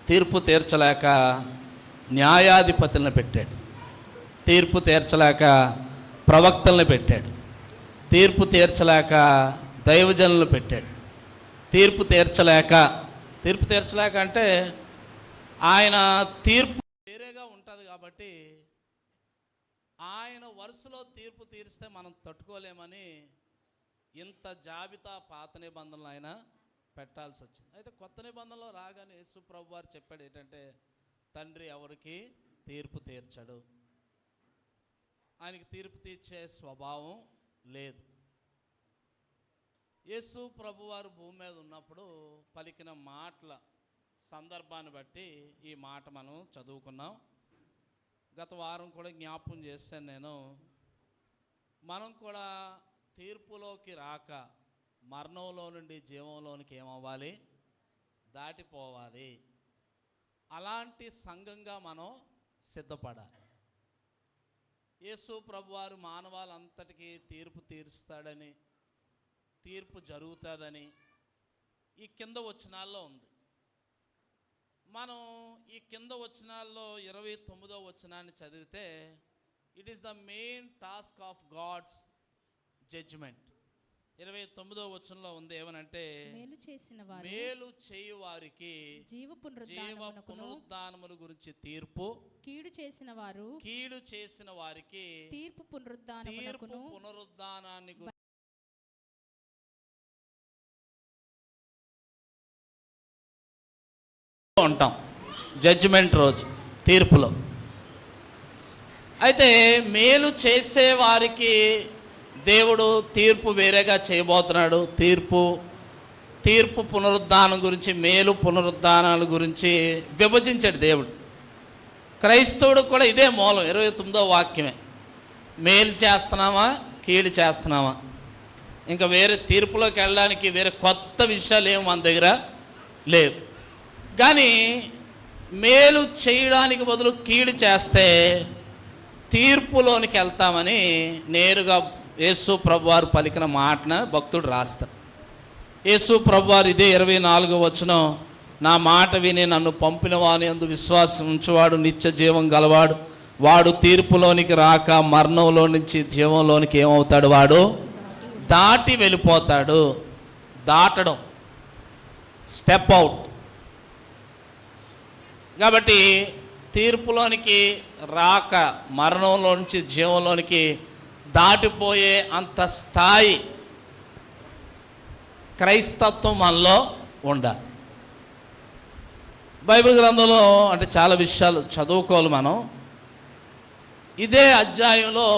S3: తీర్పు తీర్చలేక న్యాయాధిపతులను పెట్టాడు, తీర్పు తీర్చలేక ప్రవక్తలను పెట్టాడు, తీర్పు తీర్చలేక దైవజనులను పెట్టాడు. తీర్పు తీర్చలేక అంటే ఆయన తీర్పు వేరేగా ఉంటుంది కాబట్టి ఆయన వరుసలో తీర్పు తీరిస్తే మనం తట్టుకోలేమని ఇంత జాబితా పాత నిబంధనలు ఆయన పెట్టాల్సి వచ్చింది. అయితే కొత్త నిబంధనలో రాగానే యేసు ప్రభు వారు చెప్పాడు ఏంటంటే తండ్రి ఎవరికి తీర్పు తీర్చడు, ఆయనకి తీర్పు తీర్చే స్వభావం లేదు. యేసు ప్రభువారు భూమి మీద ఉన్నప్పుడు పలికిన మాటల సందర్భాన్ని బట్టి ఈ మాట మనం చదువుకున్నాం. గత వారం కూడా జ్ఞాపకం చేశాను నేను. మనం కూడా తీర్పులోకి రాక మరణంలో నుండి జీవంలోనికి ఏమవ్వాలి? దాటిపోవాలి. అలాంటి సంఘంగా మనం సిద్ధపడాలి. యేసు ప్రభువారు మానవాళంతటికీ తీర్పు తీరుస్తాడని, తీర్పు జరుగుతుందని ఈ కింద వచనాల్లో ఉంది. మనం ఈ కింద వచనాల్లో 29వ వచనాన్ని చదివితే, it is the main task of God's judgement. 29వ వచనంలో ఉంది ఏమనంటే, మేలు చేయు వారికి జీవ పునరుద్ధానముల గురించి తీర్పు, కీడు చేసిన వారికి తీర్పు పునరుద్ధానాన్ని ఉంటాం జడ్జిమెంట్ రోజు తీర్పులో. అయితే మేలు చేసే వారికి దేవుడు తీర్పు వేరేగా చేయబోతున్నాడు. తీర్పు పునరుద్ధానం గురించి, మేలు పునరుద్ధానాల గురించి విభజించాడు దేవుడు. క్రైస్తవుడు కూడా ఇదే మూలం. 29వ వాక్యమే, మేలు చేస్తున్నామా కీడు చేస్తున్నామా. ఇంకా వేరే తీర్పులోకి వెళ్ళడానికి వేరే కొత్త విషయాలు ఏమి మన దగ్గర లేవు. కానీ మేలు చేయడానికి బదులు కీడు చేస్తే తీర్పులోనికి వెళ్తామని నేరుగా యేసు ప్రభువారు పలికిన మాటన భక్తుడు రాస్తాడు. యేసు ప్రభువారు ఇదే 24వ వచనం, నా మాట విని నన్ను పంపిన వాని యందు విశ్వాసం ఉంచువాడు నిత్య జీవం గలవాడు, వాడు తీర్పులోనికి రాక మరణంలో నుంచి జీవంలోనికి ఏమవుతాడు? వాడు దాటి వెళ్ళిపోతాడు. దాటడం, స్టెప్ అవుట్. కాబట్టి తీర్పులోనికి రాక మరణంలో నుంచి జీవంలోనికి దాటిపోయే అంత స్థాయి క్రైస్తత్వం మనలో ఉండాలి. బైబిల్ గ్రంథంలో అంటే చాలా విషయాలు చదువుకోవాలి మనం. ఇదే అధ్యాయంలో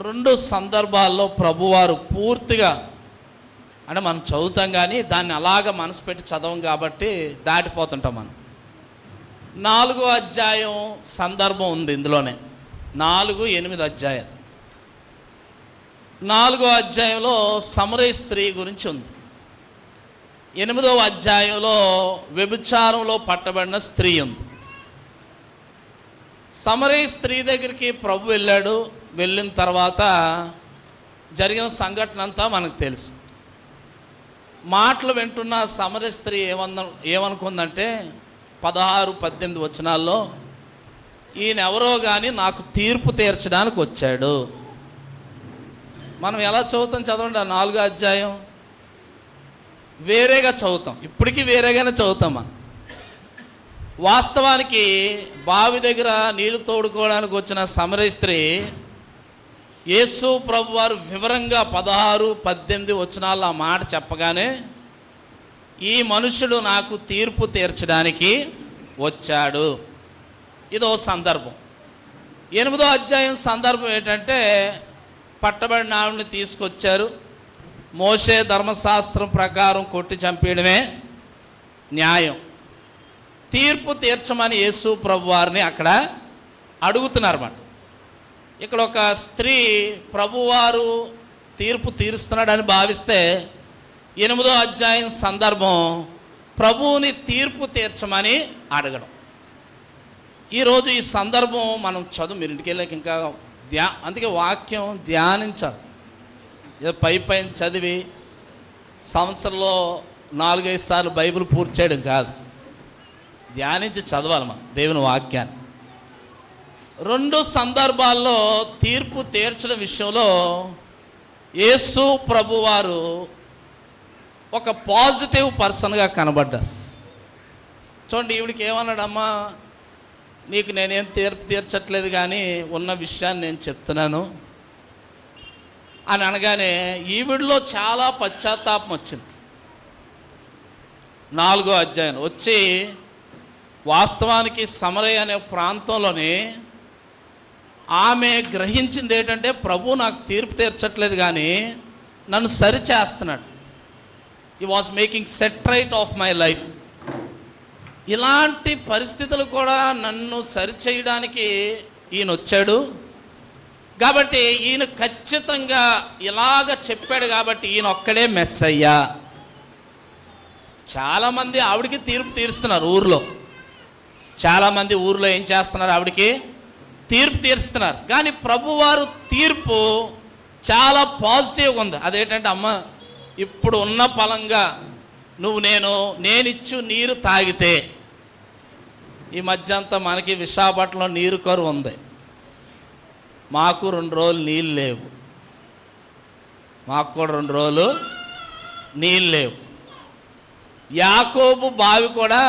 S3: 2 సందర్భాల్లో ప్రభువారు పూర్తిగా అంటే మనం చదువుతాం కానీ దాన్ని అలాగ మనసు పెట్టి చదవం కాబట్టి దాటిపోతుంటాం మనం. 4వ అధ్యాయం సందర్భం ఉంది ఇందులోనే. 4-8 అధ్యాయాలు. 4వ అధ్యాయంలో సమరయ స్త్రీ గురించి ఉంది. 8వ అధ్యాయంలో వ్యభిచారంలో పట్టబడిన స్త్రీ ఉంది. సమరయ స్త్రీ దగ్గరికి ప్రభు వెళ్ళాడు. వెళ్ళిన తర్వాత జరిగిన సంఘటన అంతా మనకు తెలుసు. మాటలు వింటున్న సమరయ స్త్రీ ఏమనుకుందంటే 16-18 వచనాల్లో, ఈయన ఎవరో కానీ నాకు తీర్పు తీర్చడానికి వచ్చాడు. మనం ఎలా చదువుతాం చదవండి. 4వ అధ్యాయం వేరేగా చదువుతాం, ఇప్పటికీ వేరేగానే చదువుతాం మనం. వాస్తవానికి బావి దగ్గర నీళ్లు తోడుకోవడానికి వచ్చిన సమరయ స్త్రీ యేసు ప్రభువారు వివరంగా 16-18 వచనాల్లో ఆ మాట చెప్పగానే, ఈ మనుషుడు నాకు తీర్పు తీర్చడానికి వచ్చాడు. ఇదో సందర్భం. 8వ అధ్యాయం సందర్భం ఏంటంటే, పట్టబడిన ఆవిడని తీసుకొచ్చారు. మోషే ధర్మశాస్త్రం ప్రకారం కొట్టి చంపేయడమే న్యాయం. తీర్పు తీర్చమని యేసు ప్రభువారిని అక్కడ అడుగుతున్నారన్నమాట. ఇక్కడ ఒక స్త్రీ ప్రభువారు తీర్పు తీరుస్తున్నాడని భావిస్తే 8వ అధ్యాయం సందర్భం ప్రభువుని తీర్పు తీర్చమని అడగడం. ఈరోజు ఈ సందర్భం మనం మీరు ఇంటికి వెళ్ళాక ఇంకా అందుకే వాక్యం ధ్యానించాలి. ఏదో పైన చదివి సంవత్సరంలో 4-5 సార్లు బైబిల్ పూర్తి చేయడం కాదు, ధ్యానించి చదవాలి మనం దేవుని వాక్యాన్ని. 2 సందర్భాల్లో తీర్పు తీర్చడం విషయంలో యేసు ప్రభువారు ఒక పాజిటివ్ పర్సన్గా కనబడ్డారు. చూడండి, ఈవిడికి ఏమన్నాడమ్మా, నీకు నేనేం తీర్పు తీర్చట్లేదు కానీ ఉన్న విషయాన్ని నేను చెప్తున్నాను అని అనగానే ఈవిడిలో చాలా పశ్చాత్తాపం వచ్చింది. 4వ అధ్యాయం వచ్చి వాస్తవానికి సమరయ అనే ప్రాంతంలోనే ఆమె గ్రహించింది ఏంటంటే, ప్రభు నాకు తీర్పు తీర్చట్లేదు కానీ నన్ను సరిచేస్తున్నాడు. He was making set right of my life. ఇలాంటి పరిస్థితులు కూడా నన్ను సరిచేయడానికి ఈయన వచ్చాడు కాబట్టి ఈయన ఖచ్చితంగా ఇలాగ చెప్పాడు కాబట్టి ఈయన ఒక్కడే మెస్సయ్యా. చాలామంది ఆవిడికి తీర్పు తీరుస్తున్నారు ఊర్లో, చాలామంది ఊర్లో ఏం చేస్తున్నారు, ఆవిడికి తీర్పు తీరుస్తున్నారు. కానీ ప్రభువారు తీర్పు చాలా పాజిటివ్గా ఉంది. అదేంటంటే, అమ్మ ఇప్పుడు ఉన్న ఫలంగా నువ్వు నేనిచ్చు నీరు తాగితే, ఈ మధ్య అంతా మనకి విశాఖపట్నంలో నీరు కరువు ఉంది, మాకు 2 రోజులు నీళ్ళు లేవు, మాకు కూడా 2 రోజులు నీళ్ళు లేవు. యాకోబు బావి కూడా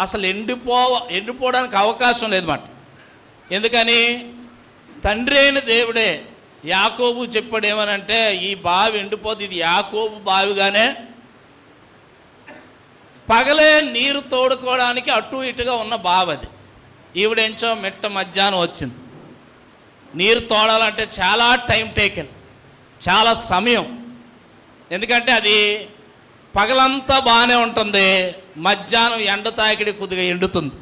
S3: అసలు ఎండిపోవడానికి అవకాశం లేదన్నమాట. ఎందుకని, తండ్రి అయిన దేవుడే యాకోబు చెప్పాడు ఏమనంటే, ఈ బావి ఎండిపోతే ఇది యాకోబు బావిగానే పగలే నీరు తోడుకోవడానికి అటు ఇటుగా ఉన్న బావి అది. ఈవిడేంచో మిట్ట మధ్యాహ్నం వచ్చింది. నీరు తోడాలంటే చాలా టైం టేకెన్, చాలా సమయం. ఎందుకంటే అది పగలంతా బాగానే ఉంటుంది, మధ్యాహ్నం ఎండ తాకిడి కొద్దిగా ఎండుతుంది.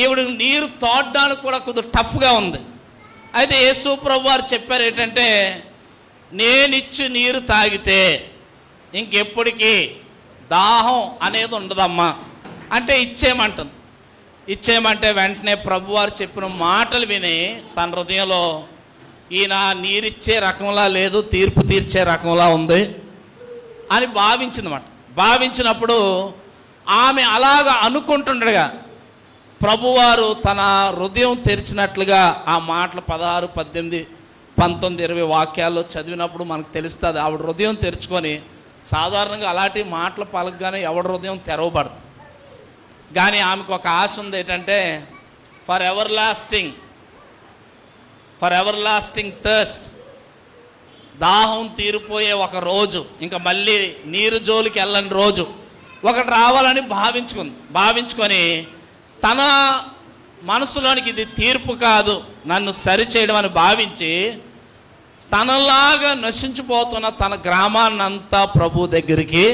S3: ఈవిడ నీరు తోడడానికి కూడా కొద్దిగా టఫ్గా ఉంది. అయితే యేసు ప్రభు వారు చెప్పారు ఏంటంటే, నేనిచ్చు నీరు తాగితే ఇంకెప్పటికీ దాహం అనేది ఉండదమ్మా అంటే ఇచ్చేయమంటుంది. ఇచ్చేయమంటే వెంటనే ప్రభువారు చెప్పిన మాటలు విని తన హృదయంలో, ఈయన నీరిచ్చే రకంలా లేదు, తీర్పు తీర్చే రకంలా ఉంది అని భావించిందన్నమాట. భావించినప్పుడు ఆమె అలాగ అనుకుంటుండగా ప్రభువారు తన హృదయం తెరిచినట్లుగా ఆ మాటలు 16, 18, 19, 20 వాక్యాల్లో చదివినప్పుడు మనకు తెలుస్తుంది. ఆవిడ హృదయం తెరుచుకొని, సాధారణంగా అలాంటి మాటలు పలకగానే ఎవడి హృదయం తెరవబడదు. కానీ ఆమెకు ఒక ఆశ ఉంది ఏంటంటే, ఫర్ ఎవర్ లాస్టింగ్ థర్స్ట్, దాహం తీరిపోయే ఒక రోజు, ఇంకా మళ్ళీ నీరు జోలికి వెళ్ళని రోజు ఒకటి రావాలని భావించుకొని తన మనసులోనికి ఇది తీర్పు కాదు, నన్ను సరిచేయడం అని భావించి తనలాగా నశించిపోతున్న తన గ్రామాన్నంతా ప్రభు దగ్గరికి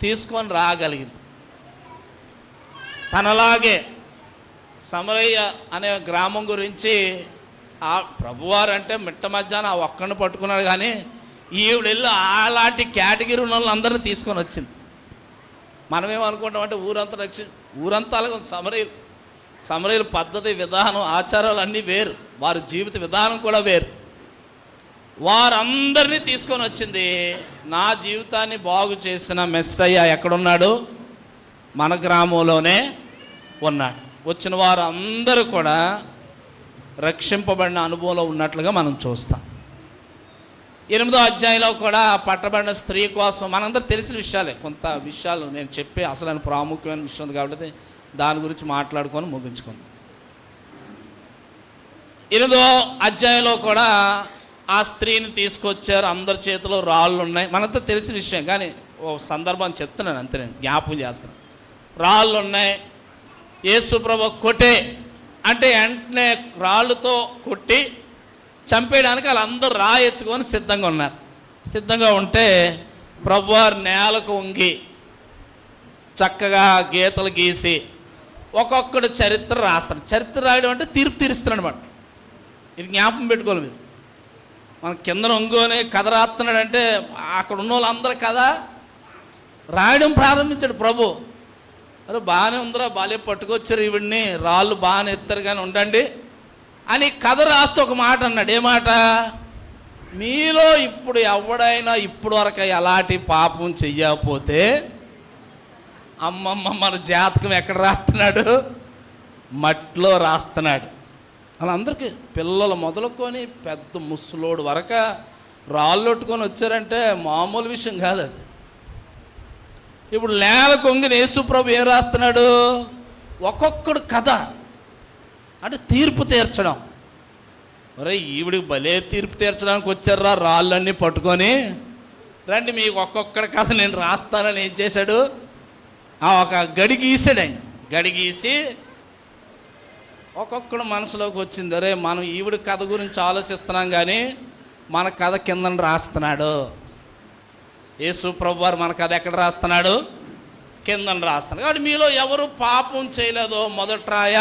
S3: తీసుకొని రాగలిగింది. తనలాగే సమరయ్య అనే గ్రామం గురించి ఆ ప్రభువారు అంటే మిట్ట మధ్యాహ్నం ఆ ఒక్కడిని పట్టుకున్నాడు. కానీ ఈవిడెళ్ళి అలాంటి కేటగిరీ ఉన్న వాళ్ళందరినీ తీసుకొని వచ్చింది. మనమేమనుకుంటామంటే ఊరంతా అలాగే ఉంది. సమరయ్యల పద్ధతి, విధానం, ఆచారాలు అన్నీ వేరు, వారి జీవిత విధానం కూడా వేరు. వారందరినీ తీసుకొని వచ్చింది. నా జీవితాన్ని బాగు చేసిన మెస్సయ్య ఎక్కడున్నాడు? మన గ్రామంలోనే ఉన్నాడు. వచ్చిన వారు అందరూ కూడా రక్షింపబడిన అనుభవంలో ఉన్నట్లుగా మనం చూస్తాం. 8వ అధ్యాయంలో కూడా పట్టబడిన స్త్రీ కోసం మనందరూ తెలిసిన విషయాలే, కొంత విషయాలు నేను చెప్పే అసలైన ప్రాముఖ్యమైన విషయం ఉంది కాబట్టి దాని గురించి మాట్లాడుకొని ముగించుకుందాం. 8వ అధ్యాయంలో కూడా ఆ స్త్రీని తీసుకొచ్చారు, అందరి చేతిలో రాళ్ళు ఉన్నాయి, మనంతా తెలిసిన విషయం. కానీ ఓ సందర్భం చెప్తున్నాను అంతే, నేను జ్ఞాపకం చేస్తున్నాను. రాళ్ళు ఉన్నాయి, యేసు ప్రభు కొట్టే అంటే వెంటనే రాళ్ళతో కొట్టి చంపేయడానికి వాళ్ళందరూ రాయి ఎత్తుకొని సిద్ధంగా ఉంటే ప్రభువారు నేలకు వంగి చక్కగా గీతలు గీసి ఒక్కొక్కడు చరిత్ర రాస్తాడు. చరిత్ర రాయడం అంటే తీర్పు తీరుస్తున్నాడు అన్నమాట. ఇది జ్ఞాపకం పెట్టుకోవాలి మీరు. మన కింద ఒంగోనే కథ రాస్తున్నాడంటే అక్కడ ఉన్న వాళ్ళందరూ కథ రాయడం ప్రారంభించాడు ప్రభు. అరే బాగానే ఉందిరా, బాలే పట్టుకొచ్చారు ఈవిడ్ని, రాళ్ళు బాగానే ఎత్తారు కానీ ఉండండి అని కథ రాస్తూ ఒక మాట అన్నాడు. ఏ మాట? మీలో ఇప్పుడు ఎవడైనా ఇప్పుడు వరకు ఎలాంటి పాపం చెయ్యకపోతే, అమ్మమ్మ మన జాతకం ఎక్కడ రాస్తున్నాడు? మట్టిలో రాస్తున్నాడు. వాళ్ళందరికీ పిల్లలు మొదలుకొని పెద్ద ముసలోడు వరకు రాళ్ళు కొట్టుకొని వచ్చారంటే మామూలు విషయం కాదు అది. ఇప్పుడు నేల కొంగిన యేసుప్రభు ఏం రాస్తున్నాడు? ఒక్కొక్కడు కథ అంటే తీర్పు తీర్చడం. ఒరే ఈవిడికి భలే తీర్పు తీర్చడానికి వచ్చారా రాళ్ళన్నీ పట్టుకొని, రండి మీకు ఒక్కొక్కడి కథ నేను రాస్తానని ఏం చేశాడు? ఒక గడి గీసాడు. ఆయన గడి గీసి ఒక్కొక్కడు మనసులోకి వచ్చింది, అరే మనం ఈవిడి కథ గురించి ఆలోచిస్తున్నాం కానీ మన కథ కిందని రాస్తున్నాడు. యేసు ప్రభు వారు మన కథ ఎక్కడ రాస్తున్నాడు? కిందని రాస్తున్నాడు. కాబట్టి మీలో ఎవరు పాపం చేయలేదో మొదట రాయ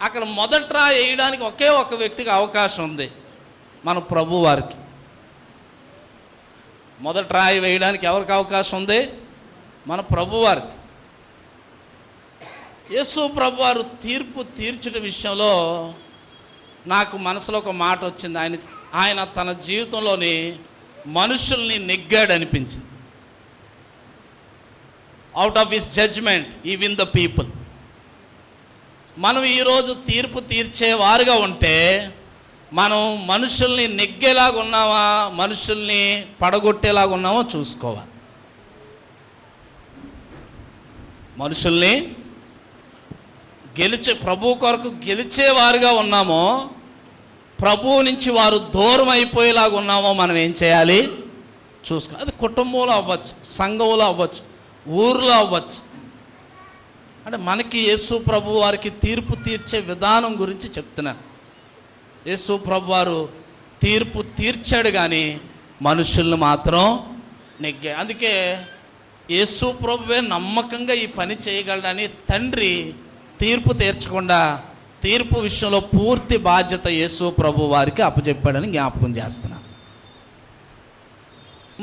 S3: అక్కడ మొదట వేయడానికి ఒకే ఒక వ్యక్తికి అవకాశం ఉంది, మన ప్రభు వారికి. మొదట రాయి వేయడానికి ఎవరికి అవకాశం ఉంది? మన ప్రభు వారికి. యేసు ప్రభు వారు తీర్పు తీర్చుట విషయంలో నాకు మనసులో ఒక మాట వచ్చింది. ఆయన తన జీవితంలోని మనుషుల్ని నెగ్గాడు అనిపించింది. అవుట్ ఆఫ్ హిస్ జడ్జ్మెంట్ ఈ విన్ ద పీపుల్. మనం ఈరోజు తీర్పు తీర్చేవారుగా ఉంటే మనం మనుషుల్ని నెగ్గేలాగా ఉన్నామా, మనుషుల్ని పడగొట్టేలాగా ఉన్నామో చూసుకోవాలి. మనుషుల్ని ప్రభు కొరకు గెలిచేవారుగా ఉన్నామో, ప్రభువు నుంచి వారు దూరం అయిపోయేలాగా ఉన్నామో మనం ఏం చేయాలి చూసుకో. అది కుటుంబంలో అవ్వచ్చు, సంఘంలో అవ్వచ్చు, ఊర్లో అవ్వచ్చు. అంటే మనకి యేసు ప్రభు వారికి తీర్పు తీర్చే విధానం గురించి చెప్తున్నాను. యేసు ప్రభు వారు తీర్పు తీర్చాడు కానీ మనుషుల్ని మాత్రం నెగ్గే. అందుకే యేసు ప్రభువే నమ్మకంగా ఈ పని చేయగలడని తండ్రి తీర్పు తీర్చకుండా తీర్పు విషయంలో పూర్తి బాధ్యత యేసు ప్రభు వారికి అప్పచెప్పాడని జ్ఞాపకం చేస్తున్నాను.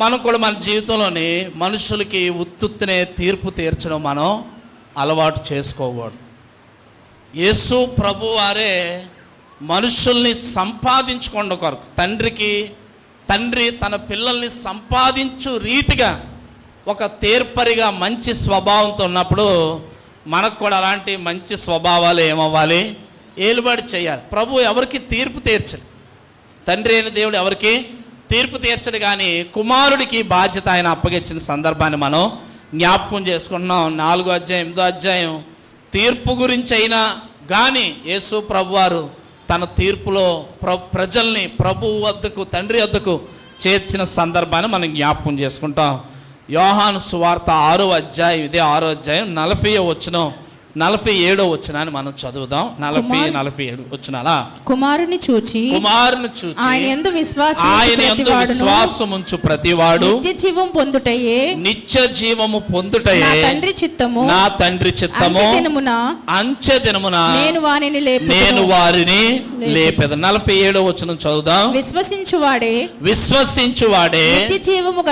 S3: మనం కూడా మన జీవితంలోని మనుషులకి ఉత్తుత్తునే తీర్పు తీర్చడం మనం అలవాటు చేసుకోకూడదు. యేసు ప్రభు వారే మనుషుల్ని సంపాదించుకోండి కొరకు, తండ్రి తన పిల్లల్ని సంపాదించు రీతిగా ఒక తీర్పరిగా మంచి స్వభావంతో ఉన్నప్పుడు మనకు కూడా అలాంటి మంచి స్వభావాలు ఏమవ్వాలి, ఏలుబడి చేయాలి. ప్రభు ఎవరికి తీర్పు తీర్చడు, తండ్రి అయిన దేవుడు ఎవరికి తీర్పు తీర్చడు, కానీ కుమారుడికి బాధ్యత ఆయన అప్పగించిన సందర్భాన్ని మనం జ్ఞాపకం చేసుకుంటున్నాం. 4వ అధ్యాయం 8వ అధ్యాయం తీర్పు గురించి అయినా కానీ యేసు ప్రభు వారు తన తీర్పులో ప్రజల్ని ప్రభు వద్దకు, తండ్రి వద్దకు చేర్చిన సందర్భాన్ని మనం జ్ఞాపకం చేసుకుంటాం. యోహాను సువార్త 6వ అధ్యాయం, ఇదే 6వ అధ్యాయం 40వ వచనం 47వ వచనాన్ని మనం చదువుదాం. 47 వచనాలా?
S2: కుమారుని చూచి ఆయన యందు
S3: విశ్వాసముంచు ప్రతివాడు నిత్య జీవము పొందుటయే నా తండ్రి చిత్తము అంచె దినమున నేను వారిని లేపెద. 47వ వచనం చదువుదాం. విశ్వసించువాడే నిత్య జీవము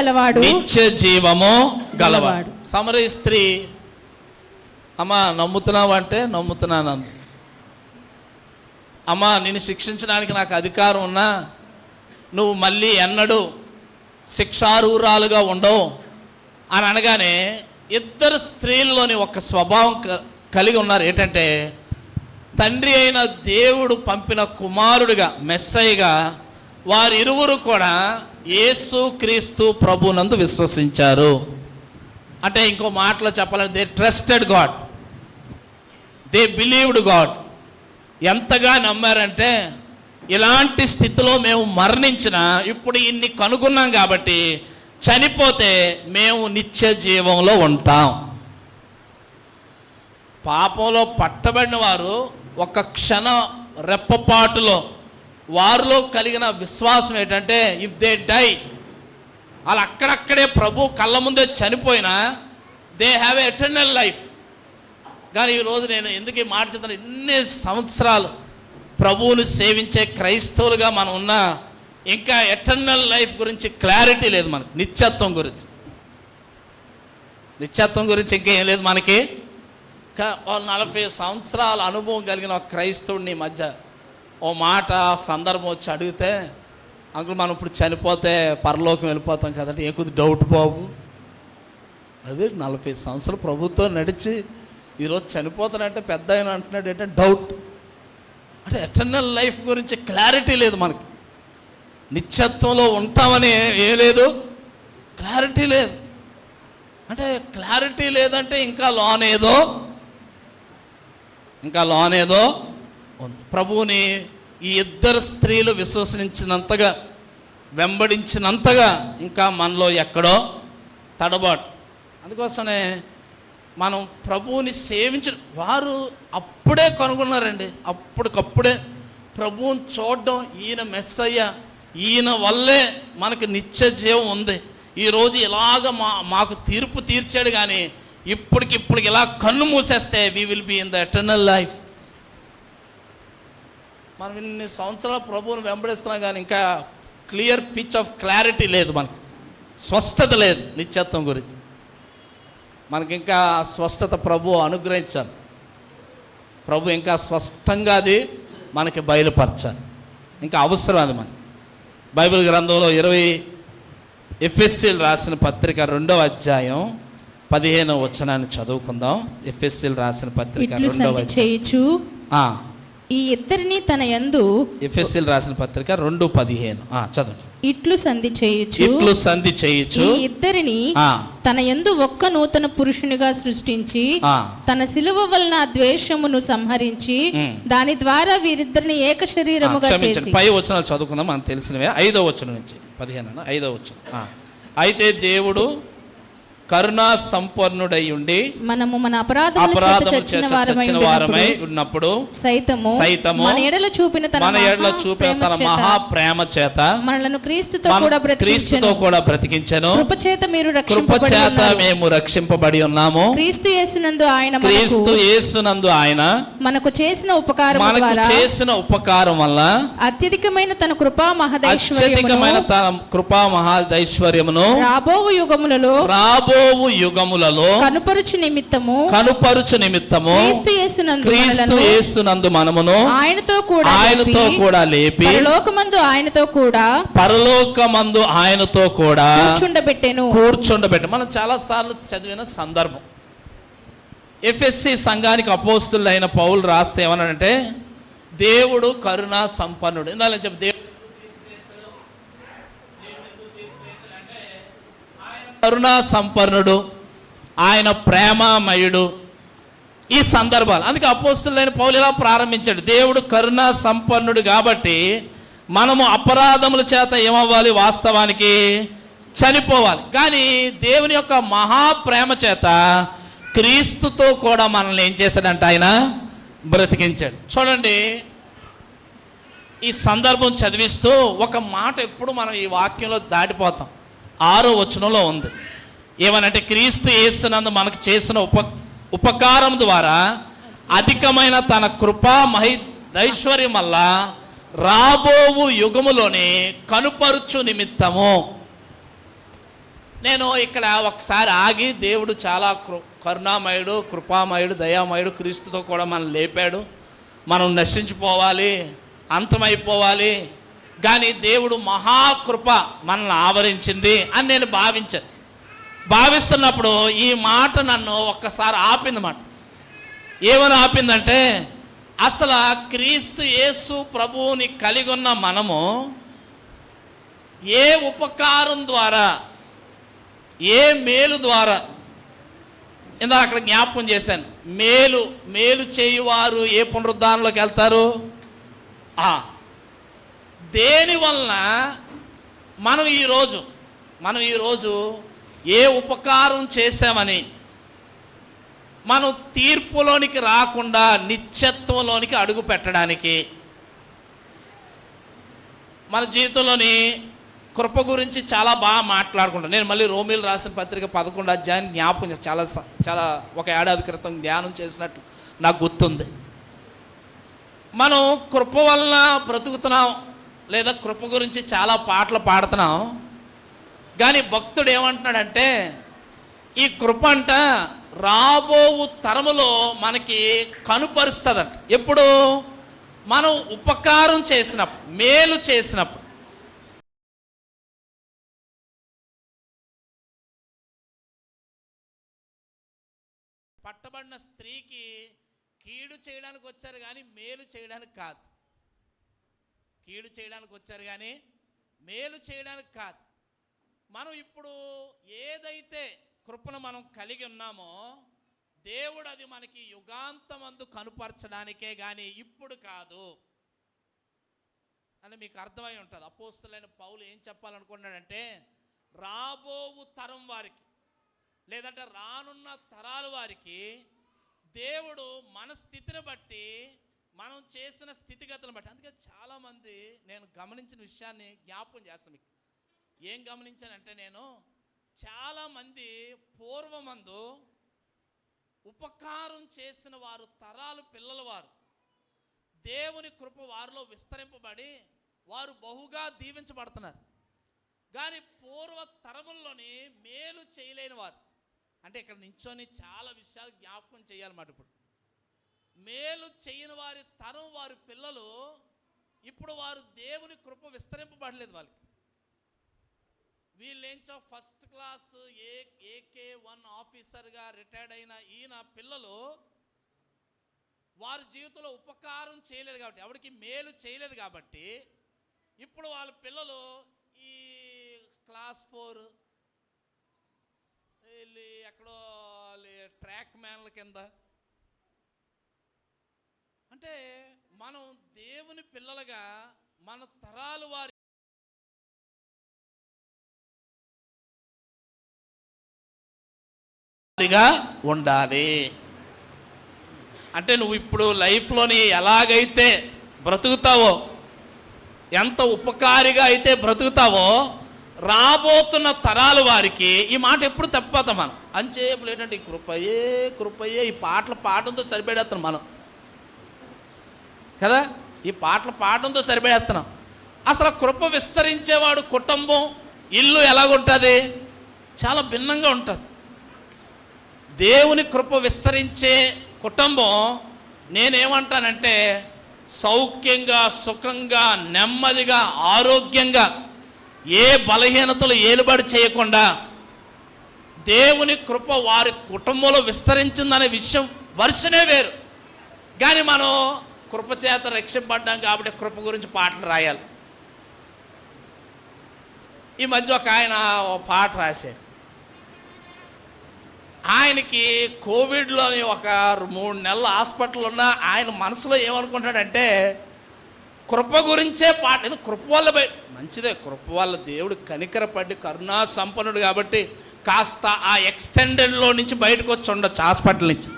S3: గలవాడు. సమరయ స్త్రీ, అమ్మా నమ్ముతున్నావు అంటే నమ్ముతున్నాను అంది. అమ్మా నిన్ను శిక్షించడానికి నాకు అధికారం ఉన్నా నువ్వు మళ్ళీ ఎన్నడూ శిక్షార్హురాలుగా ఉండవు అని అనగానే ఇద్దరు స్త్రీల్లోని ఒక స్వభావం కలిగి ఉన్నారు. ఏంటంటే తండ్రి అయిన దేవుడు పంపిన కుమారుడిగా, మెస్సయ్యగా వారిరువురు కూడా యేసు క్రీస్తు ప్రభునందు విశ్వసించారు. అంటే ఇంకో మాటలో చెప్పాలంటే they trusted God, they believed God. ఎంతగా నమ్మారంటే ఇలాంటి స్థితిలో మేము మరణించినా ఇప్పుడు ఇన్ని కనుగొన్నాం కాబట్టి చనిపోతే మేము నిత్య జీవంలో ఉంటాం. పాపంలో పట్టబడిన వారు ఒక క్షణ రెప్పపాటులో వారిలో కలిగిన విశ్వాసం ఏంటంటే ఇఫ్ దే డై, వాళ్ళు అక్కడక్కడే ప్రభు కళ్ళ ముందే చనిపోయినా they have a eternal life. కానీ ఈరోజు నేను ఎందుకు ఈ మాట చెప్తాను, ఎన్ని సంవత్సరాలు ప్రభువుని సేవించే క్రైస్తవులుగా మనం ఉన్నా ఇంకా ఎటర్నల్ లైఫ్ గురించి క్లారిటీ లేదు మనకి. నిత్యత్వం గురించి ఇంకా ఏం లేదు మనకి. 40 సంవత్సరాల అనుభవం కలిగిన ఒక క్రైస్తవుడిని మధ్య ఓ మాట సందర్భం వచ్చి అడిగితే, అంకుల్ మనం ఇప్పుడు చనిపోతే పరలోకం వెళ్ళిపోతాం కదంటే, ఏ కొద్ది డౌట్ బాబు. అదే 40 సంవత్సరాలు ప్రభుత్వం నడిచి ఈరోజు చనిపోతానంటే పెద్ద ఆయన అంటున్నాడు ఏంటంటే డౌట్. అంటే ఎటర్నల్ లైఫ్ గురించి క్లారిటీ లేదు మనకి. నిత్యత్వంలో ఉంటామని ఏం లేదు, క్లారిటీ లేదు. అంటే క్లారిటీ లేదంటే ఇంకా లోన్ ఏదో ఉంది. ప్రభువుని ఈ ఇద్దరు స్త్రీలు విశ్వసించినంతగా, వెంబడించినంతగా ఇంకా మనలో ఎక్కడో తడబాటు. అందుకోసమే మనం ప్రభువుని సేవించిన వారు అప్పుడే కనుగొన్నారండి. అప్పటికప్పుడే ప్రభువుని చూడడం, ఈయన మెస్సయ్య, ఈయన వల్లే మనకు నిత్య జీవం ఉంది. ఈరోజు ఇలాగ మాకు తీర్పు తీర్చాడు, కానీ ఇప్పటికిప్పుడు ఇలా కన్ను మూసేస్తే we will be in the eternal life. మనం ఇన్ని సంవత్సరాలు ప్రభువుని వెంబడిస్తున్నాం కానీ ఇంకా క్లియర్ పిచ్ ఆఫ్ క్లారిటీ లేదు, మనకు స్పష్టత లేదు నిత్యత్వం గురించి. మనకి ఇంకా స్పష్టత ప్రభు అనుగ్రహించాలి. ప్రభు ఇంకా స్పష్టంగా అది మనకి బయలుపరచాలి, ఇంకా అవసరం అది మనకి. బైబిల్ గ్రంథంలో ఎఫెసీయులు రాసిన పత్రిక 2వ అధ్యాయం 15వ వచనాన్ని చదువుకుందాం. ఎఫెసీయులు రాసిన పత్రిక 2వ అధ్యాయం
S2: ఈ ఇద్దరిని తన యందు,
S3: ఎఫెసీయులు రాసిన పత్రిక 2:15 చదువు.
S2: ఇట్లు సంధి చేయుచు ఈ ఇద్దరిని తన యందు ఒక్క నూతన పురుషునిగా సృష్టించి తన సిలువ వలన ద్వేషమును సంహరించి దాని ద్వారా వీరిద్దరిని ఏక శరీరముగా చేసి.
S3: పై వచనాలు చదువుకుందాం, మనకు తెలిసినవే. 5వ వచనం నుంచి 15 5వ వచనం. అయితే దేవుడు కరుణా సంపన్నుడై ఉండి
S2: మనము మన అపరాధముల చేత చచ్చిన వారమై ఉన్నప్పుడు సైతము మన ఎడల చూపిన తన మహా ప్రేమ చేత మనలను క్రీస్తుతో కూడా బ్రతికించెను. కృపచేత మేము రక్షింపబడి ఉన్నాము. క్రీస్తు యేసునందు ఆయన మనకు చేసిన ఉపకారం వల్ల అత్యధికమైన తన కృపా మహదైశ్వర్యమును రాబోవు యుగములలో కనుపరుచు నిమిత్తము క్రీస్తు యేసునందు మనమును ఆయనతో కూడా లేపి పరలోకమందు ఆయనతో కూడా కూర్చుండబెట్టెను. మనం చాలా సార్లు చదివిన సందర్భం. ఎఫెసీ సంఘానికి అపోస్తులైన పౌలు రాస్తే ఏమన్నాడంటే దేవుడు కరుణా సంపన్నుడు. ఇందాక చెప్పి దేవుడు కరుణా సంపన్నుడు, ఆయన ప్రేమామయుడు. ఈ సందర్భాలు అందుకే అపోస్తులైన పౌలు ఇలా ప్రారంభించాడు. దేవుడు కరుణా సంపన్నుడు కాబట్టి మనము అపరాధముల చేత ఏమవ్వాలి, వాస్తవానికి చనిపోవాలి. కానీ దేవుని యొక్క మహాప్రేమ చేత క్రీస్తుతో కూడా మనల్ని ఏం చేశాడంట, ఆయన బ్రతికించాడు. చూడండి, ఈ సందర్భం చదివిస్తూ ఒక మాట ఎప్పుడు మనం ఈ వాక్యంలో దాటిపోతాం. 6వ వచనంలో ఉంది ఏమనంటే, క్రీస్తు యేసునందు మనకు చేసిన ఉపకారం ద్వారా అధికమైన తన కృపా మహదైశ్వర్యం వల్ల రాబోవు యుగములోనే కనుపరుచు నిమిత్తము. నేను ఇక్కడ ఒకసారి ఆగి, దేవుడు చాలా కరుణామయుడు, కృపామయుడు, దయామయుడు, క్రీస్తుతో కూడా మనం లేపాడు, మనం నశించిపోవాలి, అంతమైపోవాలి, కానీ దేవుడు మహాకృప మనల్ని ఆవరించింది అని నేను భావిస్తున్నప్పుడు ఈ మాట నన్ను ఒక్కసారి ఆపిందన్నమాట. ఏమని ఆపిందంటే, అసలు క్రీస్తు యేసు ప్రభువుని కలిగి ఉన్న మనము ఏ ఉపకారం ద్వారా, ఏ మేలు ద్వారా, ఇందాక అక్కడ జ్ఞాపకం చేశాను, మేలు చేయువారు ఏ పునరుద్ధానంలోకి వెళ్తారు. దేని వలన మనం ఈరోజు ఏ ఉపకారం చేశామని మనం తీర్పులోనికి రాకుండా నిత్యత్వంలోనికి అడుగు పెట్టడానికి, మన జీవితంలోని కృప గురించి చాలా బాగా మాట్లాడుకుంటాం. నేను మళ్ళీ రోమిలు రాసిన పత్రిక 11వ అధ్యాయాన్ని జ్ఞాపకం చాలా ఒక ఏడాది క్రితం ధ్యానం చేసినట్టు నాకు గుర్తుంది. మనం కృప వలన బ్రతుకుతున్నాం, లేదా కృప గురించి చాలా పాటలు పాడుతున్నాం. కానీ భక్తుడు ఏమంటున్నాడంటే, ఈ కృప అంట రాబోవు తరములో మనకి కనుపరుస్తుందంట. ఎప్పుడు మనం ఉపకారం చేసినప్పుడు, మేలు చేసినప్పుడు. పట్టబడిన స్త్రీకి కీడు చేయడానికి వచ్చారు కానీ మేలు చేయడానికి కాదు. కీడు చేయడానికి వచ్చారు కానీ మేలు చేయడానికి కాదు. మనం ఇప్పుడు ఏదైతే కృపను మనం కలిగి ఉన్నామో, దేవుడు అది మనకి యుగాంతమందు కనుపరచడానికే కానీ ఇప్పుడు కాదు అని మీకు అర్థమై ఉంటుంది. అపోస్తలుడైన పౌలు ఏం చెప్పాలనుకున్నాడంటే, రాబోవు తరం వారికి, లేదంటే రానున్న తరాల వారికి దేవుడు మన స్థితిని బట్టి, మనం చేసిన స్థితిగతులను బట్టి. అందుకే చాలామంది, నేను గమనించిన విషయాన్ని జ్ఞాపకం చేస్తాను మీకు. ఏం గమనించానంటే, నేను చాలామంది పూర్వమందు ఉపకారం చేసిన వారు, తరాలు పిల్లల వారు
S3: దేవుని కృప వారిలో విస్తరింపబడి వారు బహుగా దీవించబడుతున్నారు. కానీ పూర్వ తరముల్లోని మేలు చేయలేని వారు, అంటే ఇక్కడ నించొని చాలా విషయాలు జ్ఞాపకం చేయాలన్నమాట. ఇప్పుడు మేలు చేయని వారి తరం, వారి పిల్లలు, ఇప్పుడు వారు దేవుని కృప విస్తరింపబడలేదు. వాళ్ళకి వీళ్ళేంచో ఫస్ట్ క్లాస్ AK1 ఆఫీసర్గా రిటైర్డ్ అయిన ఈయన పిల్లలు వారి జీవితంలో ఉపకారం చేయలేదు కాబట్టి, ఎవరికి మేలు చేయలేదు కాబట్టి, ఇప్పుడు వాళ్ళ పిల్లలు ఈ క్లాస్ 4 వెళ్ళి ఎక్కడో ట్రాక్ మ్యాన్ల కింద. అంటే మనం దేవుని పిల్లలుగా మన తరాలు వారిగా ఉండాలి. అంటే నువ్వు ఇప్పుడు లైఫ్లోని ఎలాగైతే బ్రతుకుతావో, ఎంత ఉపకారిగా అయితే బ్రతుకుతావో, రాబోతున్న తరాలు వారికి ఈ మాట ఎప్పుడు తప్పిపోతాం మనం. అంచేపు ఏంటంటే ఈ కృపయే ఈ పాటలు పాడడంతో సరిపడేస్తున్నాం మనం కదా. ఈ పాటలు పాడడంతో సరిపడేస్తున్నాం. అసలు కృప విస్తరించేవాడు కుటుంబం, ఇల్లు ఎలాగుంటుంది? చాలా భిన్నంగా ఉంటుంది. దేవుని కృప విస్తరించే కుటుంబం నేనేమంటానంటే సౌఖ్యంగా, సుఖంగా, నెమ్మదిగా, ఆరోగ్యంగా, ఏ బలహీనతలు ఏలుబడి చేయకుండా దేవుని కృప వారి కుటుంబంలో విస్తరించిందనే విషయం వర్షనే వేరు. కానీ మనం కృప చేత రక్షింపడ్డాం కాబట్టి కృప గురించి పాటలు రాయాలి. ఈ మధ్య ఒక ఆయన ఓ పాట రాశారు. ఆయనకి కోవిడ్లోని ఒక 3 నెలలు హాస్పిటల్ ఉన్నా ఆయన మనసులో ఏమనుకుంటాడంటే కృప గురించే పాట. ఇది కృప వల్ల మంచిదే, కృప వల్ల దేవుడు కనికరపడి కరుణా సంపన్నుడు కాబట్టి కాస్త ఆ ఎక్స్టెండెడ్లో నుంచి బయటకు వచ్చి ఉండొచ్చు హాస్పిటల్ నుంచి.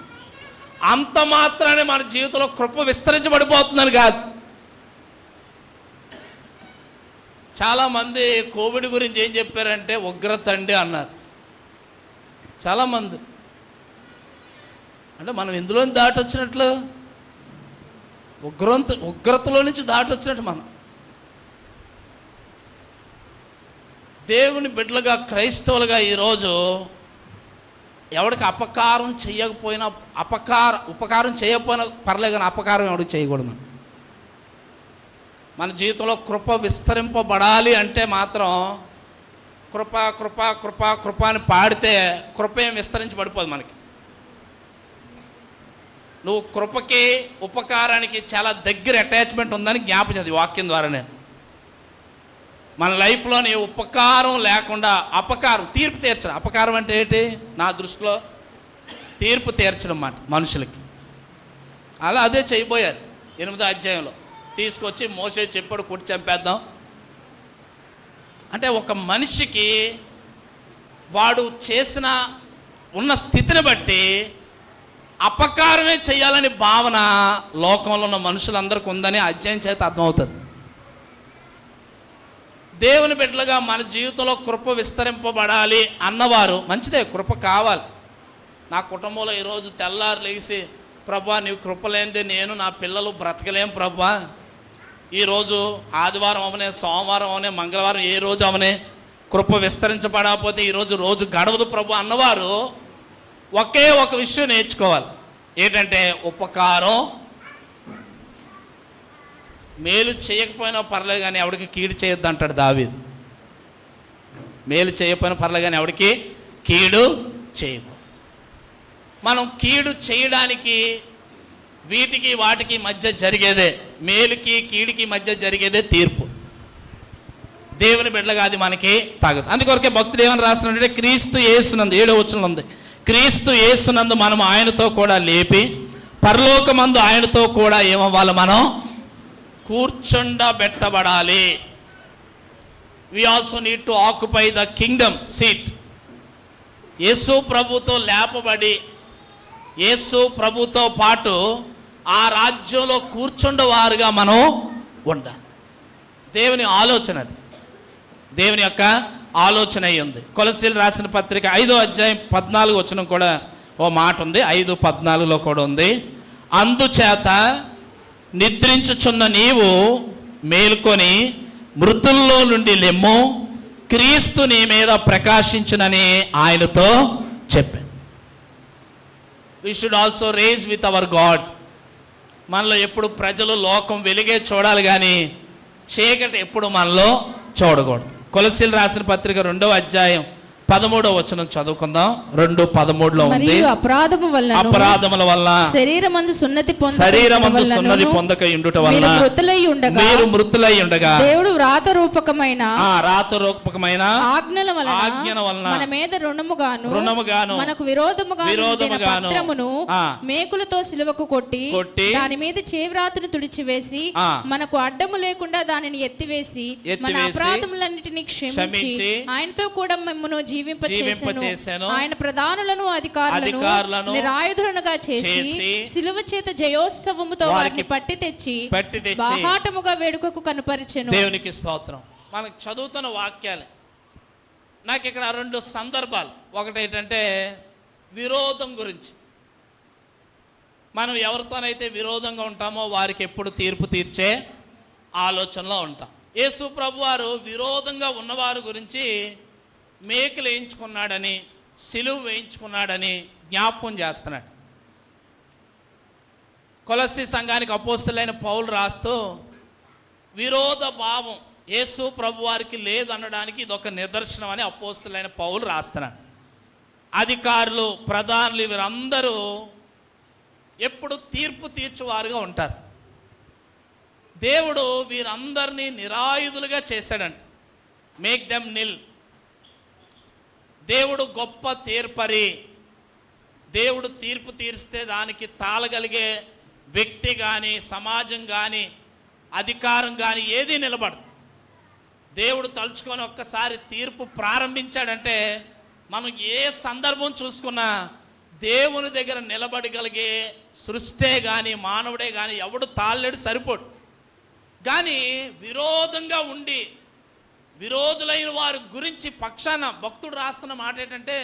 S3: అంత మాత్రానే మన జీవితంలో కృప విస్తరించబడిపోతుందని కాదు. చాలామంది కోవిడ్ గురించి ఏం చెప్పారంటే ఉగ్రత అండి అన్నారు చాలామంది. అంటే మనం ఎందులో దాటి వచ్చినట్లు, ఉగ్రతలో నుంచి దాటి వచ్చినట్టు మనం. దేవుని బిడ్డలుగా, క్రైస్తవులుగా ఈరోజు ఎవరికి అపకారం చేయకపోయినా, ఉపకారం చేయకపోయినా పర్లేదు, కానీ అపకారం ఎవరికి చేయకూడదు. మన జీవితంలో కృప విస్తరింపబడాలి అంటే మాత్రం కృప కృప కృప కృప అని పాడితే కృప ఏం విస్తరించబడిపోదు మనకి. నువ్వు కృపకి, ఉపకారానికి చాలా దగ్గర అటాచ్మెంట్ ఉందని జ్ఞాపకం చేది వాక్యం ద్వారా. నేను మన లైఫ్లోని ఉపకారం లేకుండా అపకారం, తీర్పు తీర్చడం. అపకారం అంటే ఏంటి? నా దృష్టిలో తీర్పు తీర్చడం అన్నమాట మనుషులకి. అలా అదే చేయబోయారు 8వ అధ్యాయంలో. తీసుకొచ్చి మోసే చెప్పాడు కొట్టి చంపేద్దాం అంటే, ఒక మనిషికి వాడు చేసిన ఉన్న స్థితిని బట్టి అపకారమే చేయాలని భావన లోకంలో ఉన్న మనుషులందరికీ ఉందని అధ్యాయం చేత అర్థమవుతుంది. దేవుని బిడ్డలుగా మన జీవితంలో కృప విస్తరింపబడాలి అన్నవారు మంచిదే, కృప కావాలి. నా కుటుంబంలో ఈరోజు తెల్లారు లేచి ప్రభా నీవు కృప లేనిదే నేను నా పిల్లలు బ్రతకలేం ప్రభా, ఈరోజు ఆదివారం అవనే, సోమవారం అవనే, మంగళవారం ఏ రోజు అవనే, కృప విస్తరించబడకపోతే ఈరోజు రోజు గడవదు ప్రభు అన్నవారు ఒకే ఒక విషయం నేర్చుకోవాలి. ఏంటంటే ఉపకారం. మేలు చేయకపోయినా పర్లేదు కానీ ఎవరికి కీడు చేయొద్దు అంటాడు దావీదు. మేలు చేయకపోయినా పర్లేదు కానీ ఎవరికి కీడు చేయకు. మనం కీడు చేయడానికి వీటికి వాటికి మధ్య జరిగేదే, మేలుకి కీడికి మధ్య జరిగేదే తీర్పు. దేవుని బిడ్డలుగా అది మనకి తాగదు. అందుకొరకే భక్తుడు ఏమని రాస్తున్నాడంటే క్రీస్తు యేసునందు 7వ వచనంలో ఉంది, క్రీస్తు యేసునందు మనం ఆయనతో కూడా లేపి పరలోకమందు ఆయనతో కూడా ఏమవ్వాలి? మనం కూర్చుండబెట్టబడాలి. We also need to occupy the kingdom seat. Yesu ప్రభుతో లేపబడి యేసు ప్రభుతో పాటు ఆ రాజ్యంలో కూర్చుండవారుగా మనం ఉండాలి. దేవుని ఆలోచన అది, దేవుని యొక్క ఆలోచన అయి ఉంది. కొలసీలు రాసిన పత్రిక 5వ అధ్యాయం 14 వచనం కూడా ఓ మాట ఉంది, 5:14లో కూడా ఉంది. అందుచేత నిద్రించుచున్న నీవు మేల్కొని మృతుల్లో నుండి లెమ్ము, క్రీస్తు నీ మీద ప్రకాశించునని ఆయనతో చెప్పాను. We should also raise with our God. మనలో ఎప్పుడు ప్రజలు లోకం వెలిగే చూడాలి కానీ చీకటి ఎప్పుడు మనలో చూడకూడదు. కొలస్సీలు రాసిన పత్రిక 2వ అధ్యాయం 13వ వచనం చదువుకుందాం. 2:13 ఉంది.
S2: మరియు
S3: అపరాధముల వల్ల
S2: శరీరమందు సున్నతి
S3: పొందక ఉండుట వలన మీరు మృతులై ఉండగా
S2: దేవుడు వ్రాతరూపకమైన
S3: ఆజ్ఞల వలన
S2: మన మీద రుణముగాను మనకు
S3: విరోధముగాను
S2: పత్రమును మేకులతో సిలువకు కొట్టి దాని మీద చేవ్రాతను తుడిచివేసి మనకు అడ్డము లేకుండా దానిని ఎత్తివేసి మన అపరాధములన్నిటిని క్షమించి ఆయనతో కూడా మిమ్మును జీవింపచేసెను. ఆయన ప్రధానులను అధికారులను నిరాయుధులుగా చేసి సిలువ చేత జయోత్సవముతో వారిని పట్టి తెచ్చి బాహాటముగా వేడుకకు కనుపరిచెను.
S3: దేవునికి స్తోత్రం. మనకు చదువుతున్న వాక్యాలే. నాకు ఇక్కడ 2 సందర్భాలు. ఒకటి ఏంటంటే విరోధం గురించి. మనం ఎవరితోనైతే విరోధంగా ఉంటామో వారికి ఎప్పుడు తీర్పు తీర్చే ఆలోచనలో ఉంటాం. యేసు ప్రభువారు విరోధంగా ఉన్నవారి గురించి మేకులు వేయించుకున్నాడని, సిలువ వేయించుకున్నాడని జ్ఞాపకం చేస్తున్నాడు. కొలస్సీ సంఘానికి అపోస్తలుడైన పౌలు రాస్తూ విరోధ భావం యేసు ప్రభువారికి లేదనడానికి ఇదొక నిదర్శనం అని అపోస్తలుడైన పౌలు రాస్తున్నాడు. అధికారులు, ప్రధానులు వీరందరూ ఎప్పుడు తీర్పు తీర్చువారుగా ఉంటారు. దేవుడు వీరందరినీ నిరాయుధులుగా చేశాడంట. మేక్ దెమ్ నిల్. దేవుడు గొప్ప తీర్పరి. దేవుడు తీర్పు తీరిస్తే దానికి తాళగలిగే వ్యక్తి కానీ, సమాజం కానీ, అధికారం కానీ ఏది నిలబడదు. దేవుడు తలుచుకొని ఒక్కసారి తీర్పు ప్రారంభించాడంటే మనం ఏ సందర్భం చూసుకున్నా దేవుని దగ్గర నిలబడగలిగే సృష్టే కానీ, మానవుడే కానీ ఎవడు తాళ్ళేడు సరిపోడు. కానీ విరోధంగా ఉండి విరోధులైన వారి గురించి పక్షాన భక్తుడు రాస్తున్న మాట ఏంటంటే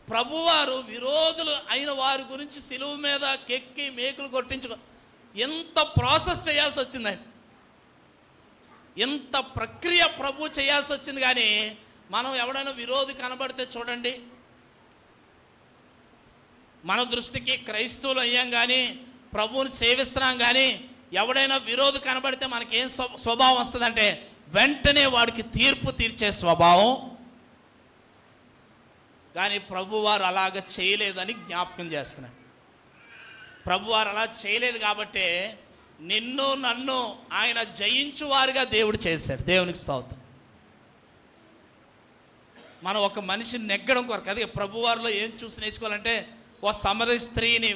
S3: ప్రభువారు విరోధులు అయిన వారి గురించి సిలువ మీద కెక్కి మేకులు కొట్టించుకో ఎంత ప్రాసెస్ చేయాల్సి వచ్చింది. ఆయన ఎంత ప్రక్రియ ప్రభు చేయాల్సి వచ్చింది. కానీ మనం ఎవడైనా విరోధి కనబడితే చూడండి, మన దృష్టికి క్రైస్తవులు అయ్యాం కానీ, ప్రభువుని సేవిస్తున్నాం కానీ, ఎవడైనా విరోధి కనబడితే మనకేం స్వభావం వస్తుందంటే వెంటనే వాడికి తీర్పు తీర్చే స్వభావం. కానీ ప్రభువారు అలాగ చేయలేదని జ్ఞాపకం చేస్తున్నాడు. ప్రభువారు అలా చేయలేదు కాబట్టి నిన్ను నన్ను ఆయన జయించువారుగా దేవుడు చేశాడు. దేవునికి స్తోత్రం. మనం ఒక మనిషిని నెగ్గడం కొరకు, అదే ప్రభువారిలో ఏం చూసి నేర్చుకోవాలంటే ఓ సమరయ స్త్రీని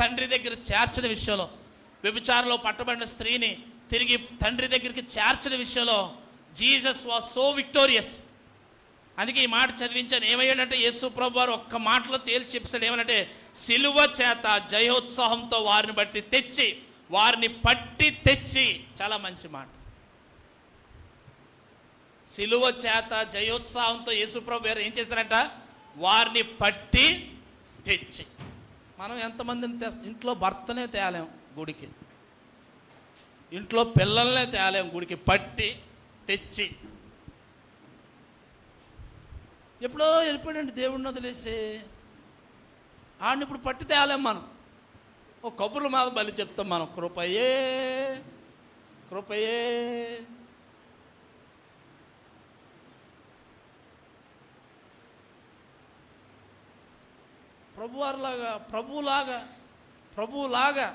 S3: తండ్రి దగ్గర చేర్చిన విషయంలో, వ్యభిచారంలో పట్టబడిన స్త్రీని తిరిగి తండ్రి దగ్గరికి చేర్చిన విషయంలో జీసస్ వాజ్ సో విక్టోరియస్. అందుకే ఈ మాట చదివించాను. ఏమయ్యాడంటే యేసు ప్రభు వారు ఒక్క మాటలో తేల్చి చెప్పాడు. ఏమనంటే సిలువ చేత జయోత్సాహంతో వారిని బట్టి తెచ్చి, వారిని పట్టి తెచ్చి. చాలా మంచి మాట. సిలువ చేత జయోత్సాహంతో యేసు ప్రభు వారు ఏం చేశారంట? వారిని పట్టి తెచ్చి. మనం ఎంతమందిని ఇంట్లో భర్తనే తేలేం గుడికి, ఇంట్లో పిల్లల్నే తేలేం గుడికి. పట్టి తెచ్చి. ఎప్పుడో వెళ్ళిపోయాడండి దేవుడిని వదిలేసి. ఆడిని ఇప్పుడు పట్టి తేలేం మనం. ఓ కబుర్ల మీద బలి చెప్తాం మనం, కృపయే కృపయే. ప్రభువులాగా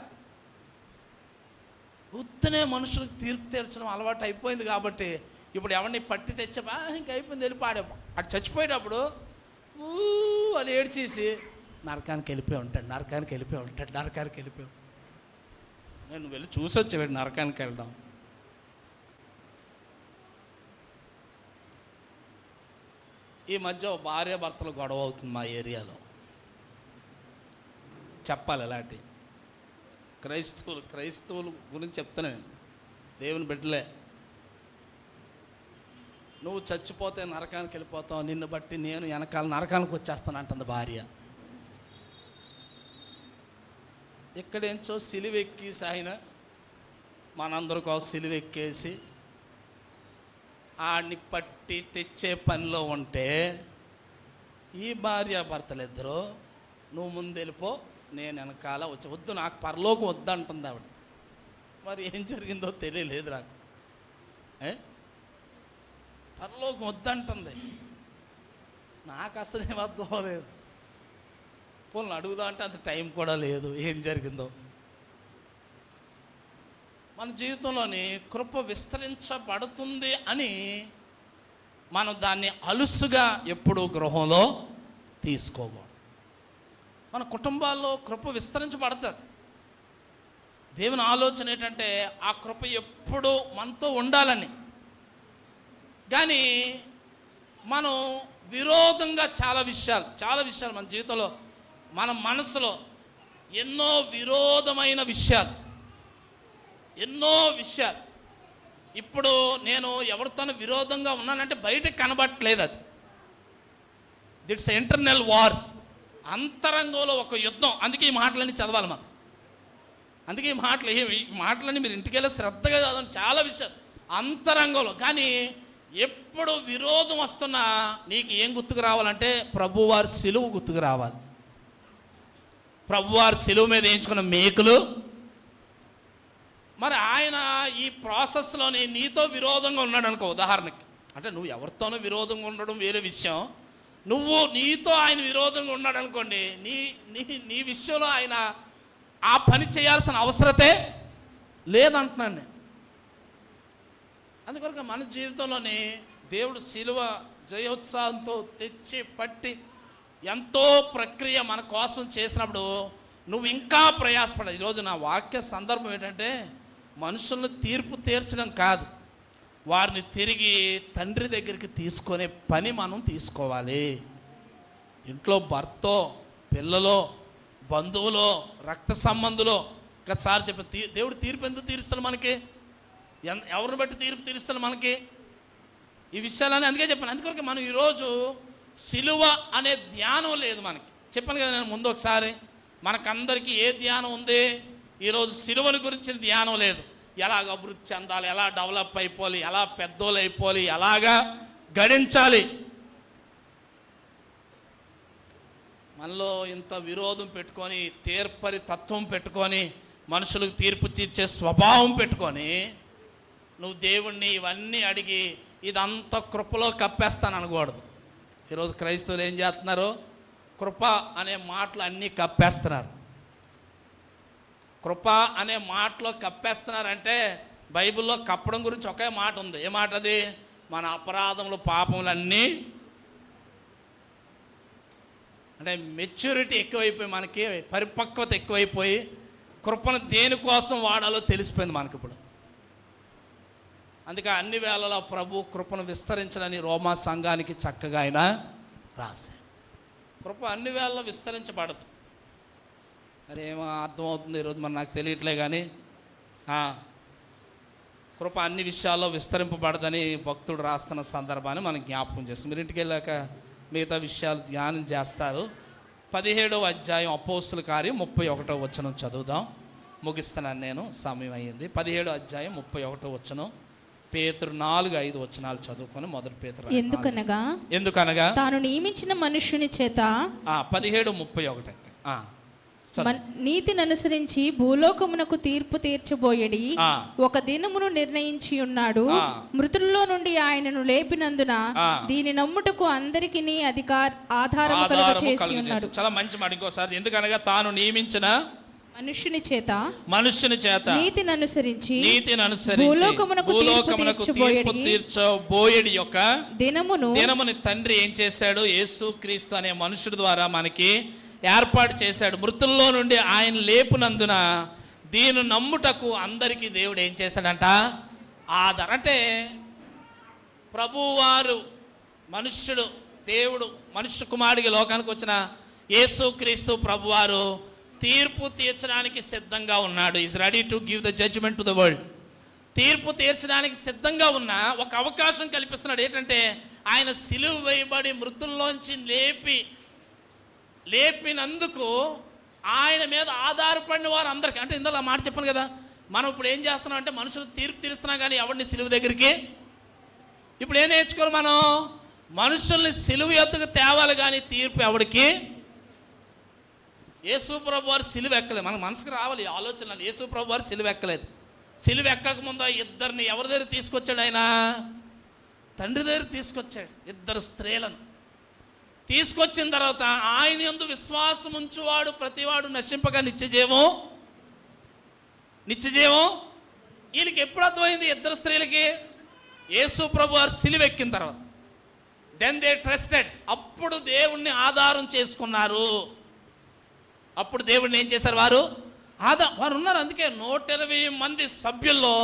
S3: ఉత్తనే మనుషులకు తీర్పు తీర్చడం అలవాటు అయిపోయింది. కాబట్టి ఇప్పుడు ఎవరిని పట్టి తెచ్చా ఇంక అయిపోయింది, వెళ్ళిపోయాడు. అటు చచ్చిపోయేటప్పుడు వాళ్ళు ఏడ్చేసి నరకానికి వెళ్ళిపోయి ఉంటాడు. నేను వెళ్ళి చూసి వచ్చేవాడు నరకానికి వెళ్ళడం. ఈ మధ్య భార్య భర్తలు గొడవ అవుతుంది మా ఏరియాలో. చెప్పాలి ఇలాంటి క్రైస్తవుల గురించి చెప్తాను నేను. దేవుని బిడ్డలే. నువ్వు చచ్చిపోతే నరకానికి వెళ్ళిపోతావు, నిన్ను బట్టి నేను వెనకాల నరకానికి వచ్చేస్తాను అంటుంది భార్య. ఇక్కడేంచో సిలువెక్కి ఆయన మనందరికీ సిలువ ఎక్కేసి ఆడిని పట్టి తెచ్చే పనిలో ఉంటే ఈ భార్యాభర్తలు ఇద్దరు నువ్వు ముందు వెళ్ళిపో, నేను వెనకాల వచ్చి, వద్దు నాకు పరలోకం వద్దు అంటుంది ఆవిడ. మరి ఏం జరిగిందో తెలియలేదు నాకు. పరలోకం వద్దంటుంది, నాకు అసలు ఏం అర్థం అవ్వలేదు. పోనీ అడుగుదా అంటే అంత టైం కూడా లేదు. ఏం జరిగిందో మన జీవితంలోని కృప విస్తరించబడుతుంది అని మనం దాన్ని అలుసుగా ఎప్పుడూ గృహంలో తీసుకోకూడదు. మన కుటుంబాల్లో కృప విస్తరించబడుతుంది. దేవుని ఆలోచన ఏంటంటే ఆ కృప ఎప్పుడూ మనతో ఉండాలని. కానీ మనం విరోధంగా చాలా విషయాలు మన జీవితంలో, మన మనసులో ఎన్నో విరోధమైన విషయాలు. ఇప్పుడు నేను ఎవరితోనూ విరోధంగా ఉన్నానంటే బయటకు కనబట్టలేదు. అది దిట్స్ ఇంటర్నల్ వార్, అంతరంగంలో ఒక యుద్ధం. అందుకే ఈ మాటలన్నీ చదవాలి మనం. అందుకే ఈ మాటలన్నీ మీరు ఇంటికి వెళ్ళి శ్రద్ధగా చదవండి. చాలా విషయాలు అంతరంగంలో. కానీ ఎప్పుడు విరోధం వస్తున్నా నీకు ఏం గుర్తుకు రావాలంటే ప్రభువారి సిలువ గుర్తుకు రావాలి. ప్రభువారి సిలువ మీద వేయించుకున్న మేకులు. మరి ఆయన ఈ ప్రాసెస్లోని నీతో విరోధంగా ఉన్నాడు అనుకో, ఉదాహరణకి. అంటే నువ్వు ఎవరితోనూ విరోధంగా ఉండడం వేరే విషయం. నీతో ఆయన విరోధంగా ఉన్నాడు అనుకోండి, నీ విషయంలో ఆయన ఆ పని చేయాల్సిన అవసరతే లేదంటున్నాను నేను. అందుకొరకు మన జీవితంలోని దేవుడు సిలువ జయోత్సాహంతో తెచ్చి పట్టి ఎంతో ప్రక్రియ మన కోసం చేసినప్పుడు నువ్వు ఇంకా ప్రయాసపడాలి. ఈరోజు నా వాక్య సందర్భం ఏంటంటే మనుషులను తీర్పు తీర్చడం కాదు, వారిని తిరిగి తండ్రి దగ్గరికి తీసుకునే పని మనం తీసుకోవాలి. ఇంట్లో భర్తో, పిల్లలో, బంధువులో, రక్త సంబంధులో. ఒకసారి చెప్పి దేవుడు తీర్పు ఎందుకు తీరుస్తాడు మనకి? ఎవరిని బట్టి తీర్పు తీరుస్తాడు మనకి? ఈ విషయాలని అందుకే చెప్పాను. అందుకొరకు మనం ఈరోజు సిలువ అనే ధ్యానం లేదు మనకి. చెప్పాను కదా నేను ముందు ఒకసారి. మనకందరికీ ఏ ధ్యానం ఉంది? ఈరోజు సిలువని గురించిన ధ్యానం లేదు. ఎలాగ అభివృద్ధి చెందాలి, ఎలా డెవలప్ అయిపోవాలి, ఎలా పెద్దోళ్ళు అయిపోవాలి, ఎలాగా గడించాలి. మనలో ఇంత విరోధం పెట్టుకొని, తీర్పరి తత్వం పెట్టుకొని, మనుషులకు తీర్పు తీర్చే స్వభావం పెట్టుకొని నువ్వు దేవుణ్ణి ఇవన్నీ అడిగి ఇదంతా కృపలో కప్పేస్తాను అనకూడదు. ఈరోజు క్రైస్తవులు ఏం చేస్తున్నారు? కృప అనే మాటలు అన్నీ కప్పేస్తున్నారు. కృప అనే మాటలో కప్పేస్తున్నారంటే బైబిల్లో కప్పడం గురించి ఒకే మాట ఉంది. ఏ మాట అది? మన అపరాధములు, పాపములన్నీ. అంటే మెచ్యూరిటీ ఎక్కువైపోయి, మనకి పరిపక్వత ఎక్కువైపోయి కృపను దేనికోసం వాడాలో తెలిసిపోయింది మనకి ఇప్పుడు. అందుకే అన్ని వేళలో ప్రభు కృపను విస్తరించాలని రోమా సంఘానికి చక్కగా ఆయన రాశాడు. కృప అన్ని వేళలో విస్తరించబడదు. మరి ఏమో అర్థమవుతుంది ఈరోజు మరి నాకు తెలియట్లే. కానీ కృప అన్ని విషయాల్లో విస్తరింపబడదని భక్తుడు రాస్తున్న సందర్భాన్ని మనం జ్ఞాపకం చేస్తాం. మీరు ఇంటికి వెళ్ళాక మిగతా విషయాలు ధ్యానం చేస్తారు. 17వ అధ్యాయం అపోస్తుల కార్యం 31వ వచనం చదువుదాం. ముగిస్తున్నాను నేను, సమయం అయ్యింది. 17వ అధ్యాయం 31వ వచనం. పేతురు 4-5 వచనాలు చదువుకొని మొదటి పేతురు. ఎందుకనగా
S2: తాను నియమించిన మనుష్యుని చేత
S3: 17:31
S2: నీతిని అనుసరించి భూలోకమునకు తీర్పు తీర్చబోయేడి ఒక దినమును నిర్ణయించి ఉన్నాడు. మృతుల్లో నుండి ఆయనను లేపినందున దీని నమ్ముటకు అందరికి ఆధారము కలుగచేసి ఉన్నాడు.
S3: చాలా మంచి మాట. ఇంకోసారి. ఎందుకనగా తాను నియమించిన మనుష్యుని చేత
S2: నీతిని అనుసరించి
S3: భూలోకమునకు తీర్పు తీర్చబోయేడి యొక్క దినమును తండ్రి ఏం చేశాడు? యేసుక్రీస్తు అనే మనుషుడి ద్వారా మనకి ఏర్పాటు చేశాడు. మృతుల్లో నుండి ఆయన లేపునందున దీని నమ్ముటకు అందరికీ దేవుడు ఏం చేశాడంట? ఆధారం. అంటే ప్రభువారు మనుష్యుడు, దేవుడు మనుష్య కుమారుడికి లోకానికి వచ్చిన యేసుక్రీస్తు ప్రభువారు తీర్పు తీర్చడానికి సిద్ధంగా ఉన్నాడు. Is ready to give the judgment to the world. తీర్పు తీర్చడానికి సిద్ధంగా ఉన్న ఒక అవకాశం కల్పిస్తున్నాడు. ఏంటంటే ఆయన సిలువ వేయబడి మృతుల్లోంచి లేపినందుకు ఆయన మీద ఆధారపడిన వారు అందరికీ. అంటే ఇందులో మాట చెప్పాను కదా, మనం ఇప్పుడు ఏం చేస్తున్నాం అంటే మనుషులు తీర్పు తీరుస్తున్నాం కానీ ఎవరిని సిలువ దగ్గరికి. ఇప్పుడు ఏం నేర్చుకోవాలి మనం? మనుషుల్ని సిలువ ఎత్తుకు తేవాలి కానీ తీర్పు ఎవరికి. యేసు ప్రభు వారు సిలువ ఎక్కలేదు. మన మనసుకు రావాలి ఈ ఆలోచనలు. యేసు ప్రభు వారు సిలువ ఎక్కలేదు. సిలువ ఎక్కక ముందు ఇద్దరిని ఎవరి దగ్గర తీసుకొచ్చాడు ఆయన? తండ్రి దగ్గర తీసుకొచ్చాడు. ఇద్దరు స్త్రీలను తీసుకొచ్చిన తర్వాత ఆయన యందు విశ్వాసం ఉంచువాడు ప్రతివాడు నశింపగా నిత్యజీవం. వీళ్ళకి ఎప్పుడు అర్థమైంది? ఇద్దరు స్త్రీలకి యేసు ప్రభు వారు సిలువ ఎక్కిన తర్వాత. Then they trusted. అప్పుడు దేవుణ్ణి ఆధారం చేసుకున్నారు. అప్పుడు దేవుడిని ఏం చేశారు? వారు ఉన్నారు. అందుకే 120 మంది సభ్యుల్లో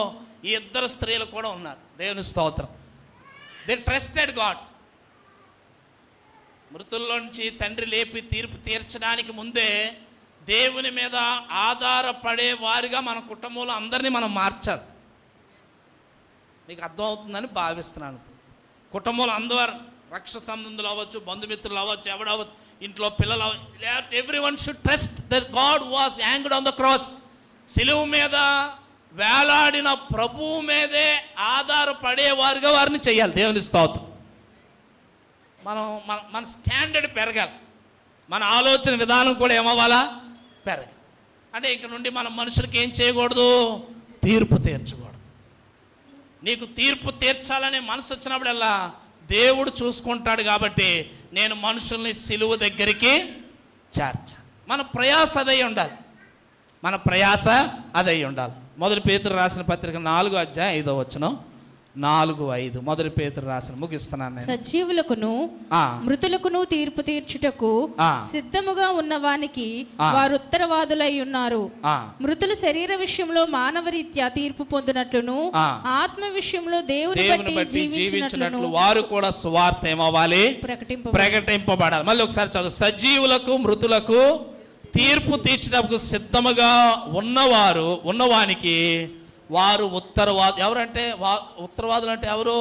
S3: ఈ ఇద్దరు స్త్రీలు కూడా ఉన్నారు. దేవుని స్తోత్రం. They trusted God. మృతుల్లోంచి తండ్రి లేపి తీర్పు తీర్చడానికి ముందే దేవుని మీద ఆధారపడే వారిగా మన కుటుంబంలో అందరినీ మనం మార్చాలి. మీకు అర్థమవుతుందని భావిస్తున్నాను. కుటుంబంలో అందరూ రక్ష సంబంధులు అవ్వచ్చు, బంధుమిత్రులు అవ్వచ్చు, ఎవడవచ్చు, ఇంట్లో పిల్లలు అవ్వచ్చు, everyone should trust that God was hanged on the cross. సిలువ మీద వేలాడిన ప్రభువు మీదే ఆధారపడేవారుగా వారిని చేయాలి. దేవుని స్తోత్రం. మన స్టాండర్డ్ పెరగాలి. మన ఆలోచన విధానం కూడా ఏమవ్వాలా? పెరగాలి. అంటే ఇక నుండి మనం మనుషులకి ఏం చేయకూడదు? తీర్పు తీర్చకూడదు. నీకు తీర్పు తీర్చాలనే మనసు వచ్చినప్పుడల్లా దేవుడు చూసుకుంటాడు. కాబట్టి నేను మనుషుల్ని సిలువ దగ్గరికి చేర్చాలి. మన ప్రయాస అదై ఉండాలి. మొదటి పేతురు రాసిన పత్రిక 4:5 4:5 మొదటి పేతురు రాసిన, ముగిస్తున్నాను నేను.
S2: సజీవులకును మృతులకును తీర్పు తీర్చుటకు సిద్ధముగా ఉన్నవానికి వారు ఉత్తరవాదులై ఉన్నారు. మృతుల శరీర విషయంలో మానవరీత్యా తీర్పు పొందినట్లును ఆత్మ విషయంలో దేవుని బట్టి జీవించినట్లు వారు కూడా
S3: సువార్త ఏమవ్వాలి? ప్రకటింపబడాలి. మళ్ళీ ఒకసారి చదువు. సజీవులకు మృతులకు తీర్పు తీర్చడానికి సిద్ధముగా ఉన్నవానికి వారు ఉత్తరవాదు. ఎవరంటే ఉత్తరవాదులు అంటే ఎవరు?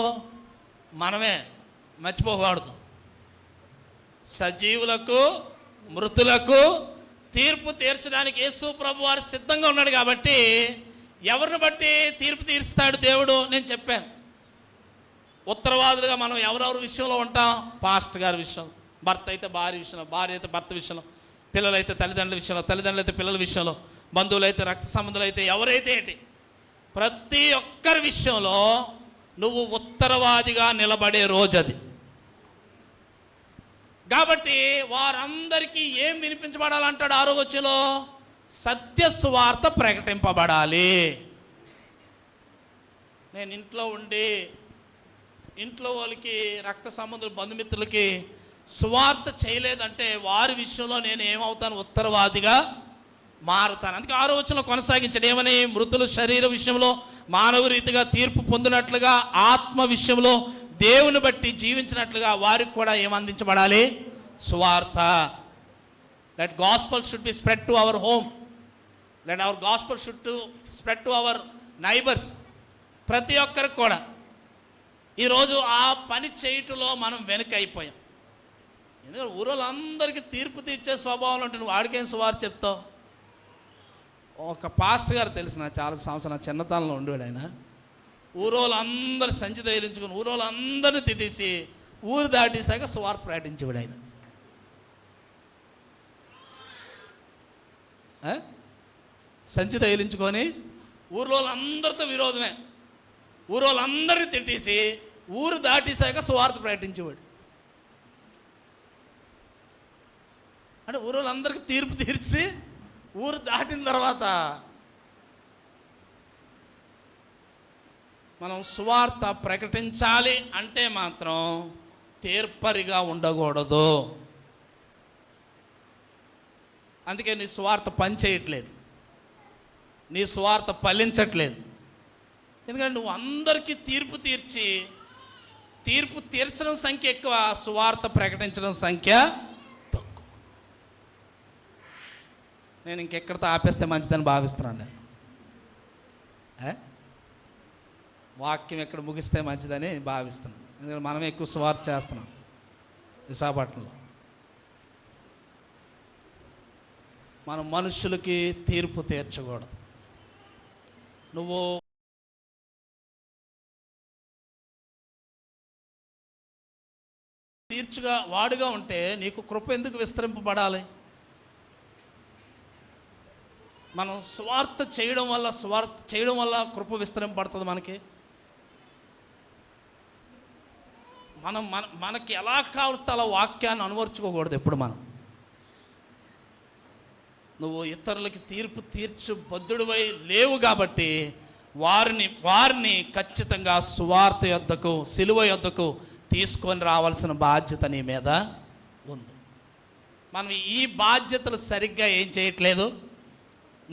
S3: మనమే. మర్చిపోకూడదు. సజీవులకు మృతులకు తీర్పు తీర్చడానికి యేసు ప్రభు వారు సిద్ధంగా ఉన్నాడు. కాబట్టి ఎవరిని బట్టి తీర్పు తీరుస్తాడు దేవుడు? నేను చెప్పాను. ఉత్తరవాదులుగా మనం ఎవరెవరి విషయంలో ఉంటాం? పాస్టర్ గారి విషయం, భర్త అయితే భార్య విషయంలో, భార్య అయితే భర్త విషయంలో, పిల్లలైతే తల్లిదండ్రుల విషయంలో, తల్లిదండ్రులు అయితే పిల్లల విషయంలో, బంధువులు అయితే రక్త సంబంధులు అయితే ఎవరైతే ఏంటి, ప్రతి ఒక్కరి విషయంలో నువ్వు ఉత్తరవాదిగా నిలబడే రోజు అది. కాబట్టి వారందరికీ ఏం వినిపించబడాలంటాడు 6వ వచనంలో? సత్య సువార్త ప్రకటింపబడాలి. నేను ఇంట్లో ఉండి ఇంట్లో వాళ్ళకి రక్త సంబంధులు బంధుమిత్రులకి సువార్త చేయలేదంటే వారి విషయంలో నేను ఏమవుతాను? ఉత్తరవాదిగా మారుతాను. అందుకే 6వ వచనంలో కొనసాగించాడు. ఏమని? మృతుల శరీర విషయంలో మానవ రీతిగా తీర్పు పొందినట్లుగా ఆత్మ విషయంలో దేవుని బట్టి జీవించినట్లుగా వారికి కూడా ఏమందించబడాలి? సువార్త. That gospel should be spread to our home. That hour gospel should to spread to our neighbours. ప్రతి ఒక్కరికి కూడా. ఈరోజు ఆ పని చేయటంలో మనం వెనుక అయిపోయాం. ఎందుకంటే ఊరోళ్ళందరికీ తీర్పు తీర్చే స్వభావం ఉంటే నువ్వు వాడికేం సువార్త చెప్తావు? ఒక పాస్టర్ గారు తెలిసిన చాలా సంవత్సరం చిన్నతనంలో ఉండేవాడు. ఆయన ఊరోళ్ళందరూ సంచి తగిలించుకుని ఊరోళ్ళందరినీ తిట్టేసి ఊరు దాటేసాక సువార్త ప్రకటించేవాడు. ఆయన సంచి తగిలించుకొని ఊర్లోళ్ళందరితో విరోధమే, ఊరోళ్ళందరినీ తిట్టేసి ఊరు దాటేసాక సువార్త ప్రకటించేవాడు. అంటే ఊరోళ్ళందరికీ తీర్పు తీర్చి ఊరు దాటిన తర్వాత మనం సువార్త ప్రకటించాలి అంటే మాత్రం తీర్పరిగా ఉండకూడదు. అందుకే నీ సువార్త పని చేయట్లేదు, నీ సువార్త ఫలించట్లేదు. ఎందుకంటే నువ్వు అందరికీ తీర్పు తీర్చి తీర్పు తీర్చడం సంఖ్య ఎక్కువ, సువార్త ప్రకటించడం సంఖ్య తక్కువ. నేను ఇంకెక్కడితో ఆపేస్తే మంచిదని భావిస్తున్నాను. నేను వాక్యం ఎక్కడ ముగిస్తే మంచిదని భావిస్తున్నాను. ఎందుకంటే మనం ఎక్కువ సువార్త చేస్తున్నాం విశాఖపట్నంలో. మనం మనుషులకి తీర్పు తీర్చకూడదు. నువ్వు తీర్చుగా వాడుగా ఉంటే నీకు కృప ఎందుకు విస్తరింపబడాలి? మనం స్వార్థ చేయడం వల్ల కృప విస్తరింపబడుతుంది మనకి. మనకి ఎలా కావలిస్తే అలా వాక్యాన్ని అనువర్చుకోకూడదు ఎప్పుడు మనం. నువ్వు ఇతరులకి తీర్పు తీర్చు బద్ధుడివై లేవు కాబట్టి వారిని ఖచ్చితంగా సువార్త యొద్దకు, సిలువ యొద్దకు తీసుకొని రావాల్సిన బాధ్యత నీ మీద ఉంది. మనం ఈ బాధ్యతలు సరిగ్గా ఏం చేయట్లేదు,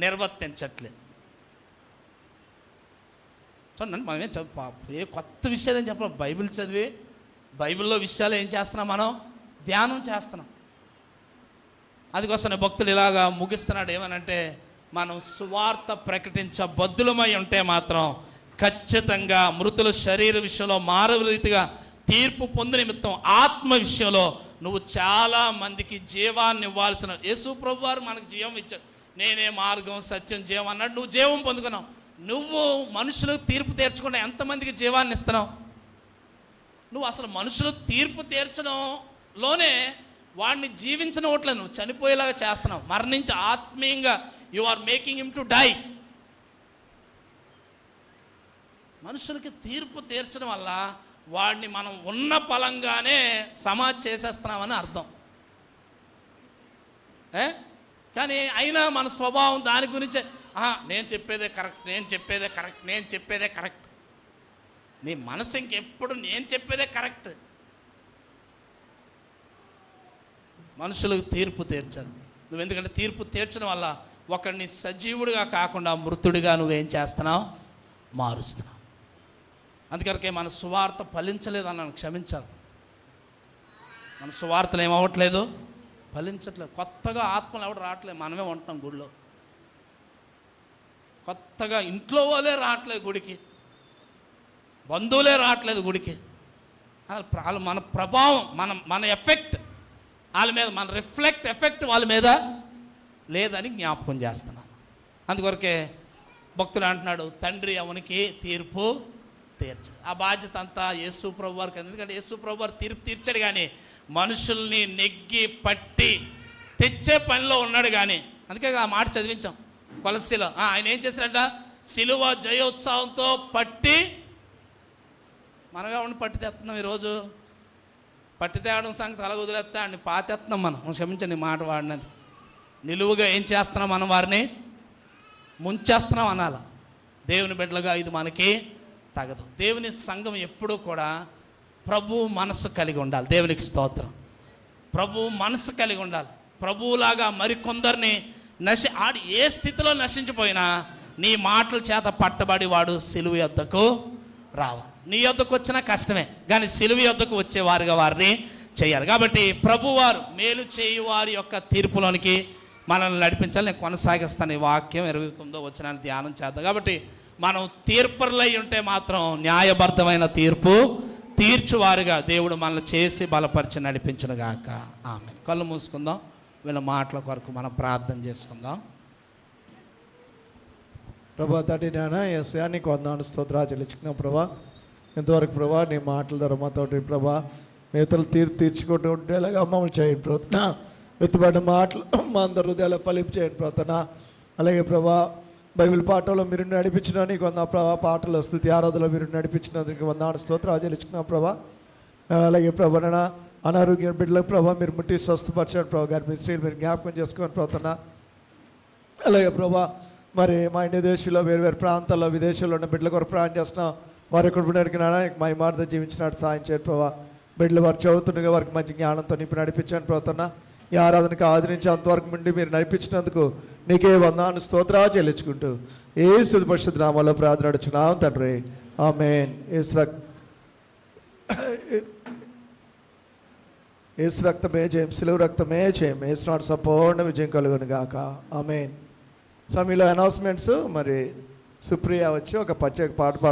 S3: నిర్వర్తించట్లేదు. చూడండి, మనం ఏ కొత్త విషయాలు ఏం చెప్పాలి? బైబిల్ చదివి బైబిల్లో విషయాలు ఏం చేస్తున్నాం? మనం ధ్యానం చేస్తున్నాం. అందుకోసం భక్తులు ఇలాగా ముగిస్తున్నాడు. ఏమనంటే, మనం సువార్త ప్రకటించబద్ధులమై ఉంటే మాత్రం ఖచ్చితంగా మృతుల శరీర విషయంలో మానవ రీతిగా తీర్పు పొందు నిమిత్తం ఆత్మ విషయంలో నువ్వు చాలా మందికి జీవాన్ని ఇవ్వాల్సిన, యేసు ప్రభు వారు మనకు జీవం ఇచ్చాడు. నేనే మార్గం, సత్యం, జీవం అన్నాడు. నువ్వు జీవం పొందుకున్నావు. నువ్వు మనుషులకు తీర్పు తీర్చకుండా ఎంతమందికి జీవాన్ని ఇస్తున్నావు? నువ్వు అసలు మనుషులు తీర్పు తీర్చడంలోనే వాడిని జీవించనవట్లేదు, నువ్వు చనిపోయేలాగా చేస్తున్నావు. మరణించి ఆత్మీయంగా you are making him to die. మనుషులకి తీర్పు తీర్చడం వల్ల వాడిని మనం ఉన్న పలంగానే సమాధి చేసేస్తున్నామని అర్థం. కానీ అయినా మన స్వభావం దాని గురించే, నేను చెప్పేదే కరెక్ట్. నీ మనసు ఇంకెప్పుడు నేను చెప్పేదే కరెక్ట్. మనుషులకు తీర్పు తీర్చదు నువ్వు. ఎందుకంటే తీర్పు తీర్చడం వల్ల ఒకడిని సజీవుడిగా కాకుండా మృతుడిగా నువ్వేం చేస్తున్నావు? మారుస్తున్నావు. అందుకనికే మన సువార్త ఫలించలేదు అన్నాను, క్షమించాలి. మన సువార్తలు ఏమవ్వట్లేదు, ఫలించట్లేదు. కొత్తగా ఆత్మలు ఎవడు రావట్లేదు, మనమే ఉంటున్నాం గుడిలో. కొత్తగా ఇంట్లో వాళ్ళే రావట్లేదు గుడికి, బంధువులే రావట్లేదు గుడికి. మన ప్రభావం, మన ఎఫెక్ట్ వాళ్ళ మీద, మన ఎఫెక్ట్ వాళ్ళ మీద లేదని జ్ఞాపకం చేస్తున్నాను. అందుకొరకే భక్తుడు అంటున్నాడు, తండ్రి అవనికి తీర్పు తీర్చదు. ఆ బాధ్యత అంతా యేసు ప్రభు వారికి. ఎందుకంటే యేసు ప్రభు వారు తీర్పు తీర్చాడు, కానీ మనుషుల్ని నెగ్గి పట్టి తెచ్చే పనిలో ఉన్నాడు. కానీ అందుకే ఆ మాట చదివించాం కొలస్సీలో. ఆయన ఏం చేశాడంట? సిలువ జయోత్సవంతో పట్టి, మనమే ఉండి పట్టి తెస్తున్నాం. ఈరోజు పట్టి తేవడం సంగతి అలా వదిలేస్తే అండి పాతేస్తున్నాం మనం. క్షమించండి మాట వాడినది. నిలువుగా ఏం చేస్తున్నాం? మనం వారిని ముంచేస్తున్నాం అనాలి. దేవుని బిడ్డలుగా ఇది మనకి తగదు. దేవుని సంఘం ఎప్పుడూ కూడా ప్రభు మనసు కలిగి ఉండాలి. దేవునికి స్తోత్రం. ప్రభు మనసు కలిగి ఉండాలి. ప్రభువులాగా మరికొందరిని ఆడు ఏ స్థితిలో నశించిపోయినా నీ మాటల చేత పట్టబడి వాడు సిలువ యొద్దకు రావాలి. నీ యొద్దకు వచ్చినా కష్టమే, కానీ సిలువ యొద్దకు వచ్చేవారుగా వారిని చేయాలి. కాబట్టి ప్రభువారు మేలు చేయు వారి యొక్క తీర్పులోనికి మనల్ని నడిపించాలి. నేను కొనసాగిస్తాను ఈ వాక్యం. 29వ వచనాన్ని ధ్యానం చేద్దాం. కాబట్టి మనం తీర్పరులై ఉంటే మాత్రం న్యాయబద్ధమైన తీర్పు తీర్చువారుగా దేవుడు మనల్ని చేసి బలపరిచి నడిపించునుగాక. ఆమె. కళ్ళు మూసుకుందాం. వీళ్ళ మాటల కొరకు మనం ప్రార్థన చేసుకుందాం.
S1: ప్రభా తండ్రి నాయన యేసయ్యా నీకు వందనాలు స్తోత్రాలు చెల్లించుకున్నాం ప్రభా. ఇంతవరకు ప్రభా నీ మాటల ద్వారా మాతోటి ప్రభా మేతలు తీర్పు తీర్చుకుంటూ ఉండేలాగా మమ్మల్ని చేయండి ప్రభుత్వ. ఎత్తుబడిన మాటలు మా అందరి హృదయాలు ఫలింపు చేయండి ప్రభుత్వ. అలాగే ప్రభా బైబిల్ పాఠంలో మీరు నడిపించిన నీకు వంద ప్రభా, పాటలు స్తుతి ఆరాధనలో మీరు నడిపించినందుకు వందనాలు స్తోత్రాలు చెల్లించుకున్నాం ప్రభా. అలాగే ప్రభా నా అనారోగ్య బిడ్డలకు ప్రభా మీరు ముట్టి స్వస్థపరచండి ప్రభా. గారి మీ స్త్రీలు మీరు జ్ఞాపకం చేసుకోండి ప్రభుత్వ. అలాగే ప్రభా మరి మా ఇండియా దేశంలో వేరు ప్రాంతాల్లో విదేశాల్లో ఉన్న బిడ్డల కొరకు ప్రాణం చేస్తున్నాం. వారు ఎక్కడ ఉండడానికి నాయన మా మార్గం జీవించినట్టు సాయం చేయండి ప్రభా. బిడ్డలు వారు చదువుతుండగా వారికి మంచి జ్ఞానంతో నింపి నడిపించండి ప్రభుత్వ. ఈ ఆరాధనకు ఆదరించి అంతవరకు నుండి మీరు నడిపించినందుకు నీకే వందనాలు స్తోత్రాలు చెల్లించుకుంటూ యేసు పరిశుద్ధ నామములో ప్రార్థన నడుచున్నాం తండ్రి. ఆమేన్. యేసు రక్తమే జయం, సిలువ రక్తమే జయం. యేసు నాడు సంపూర్ణ విజయం కలుగును గాక. ఆమేన్. సమయంలో అనౌన్స్మెంట్స్. మరి సుప్రియ వచ్చి ఒక ప్రత్యేక పాట పాడు.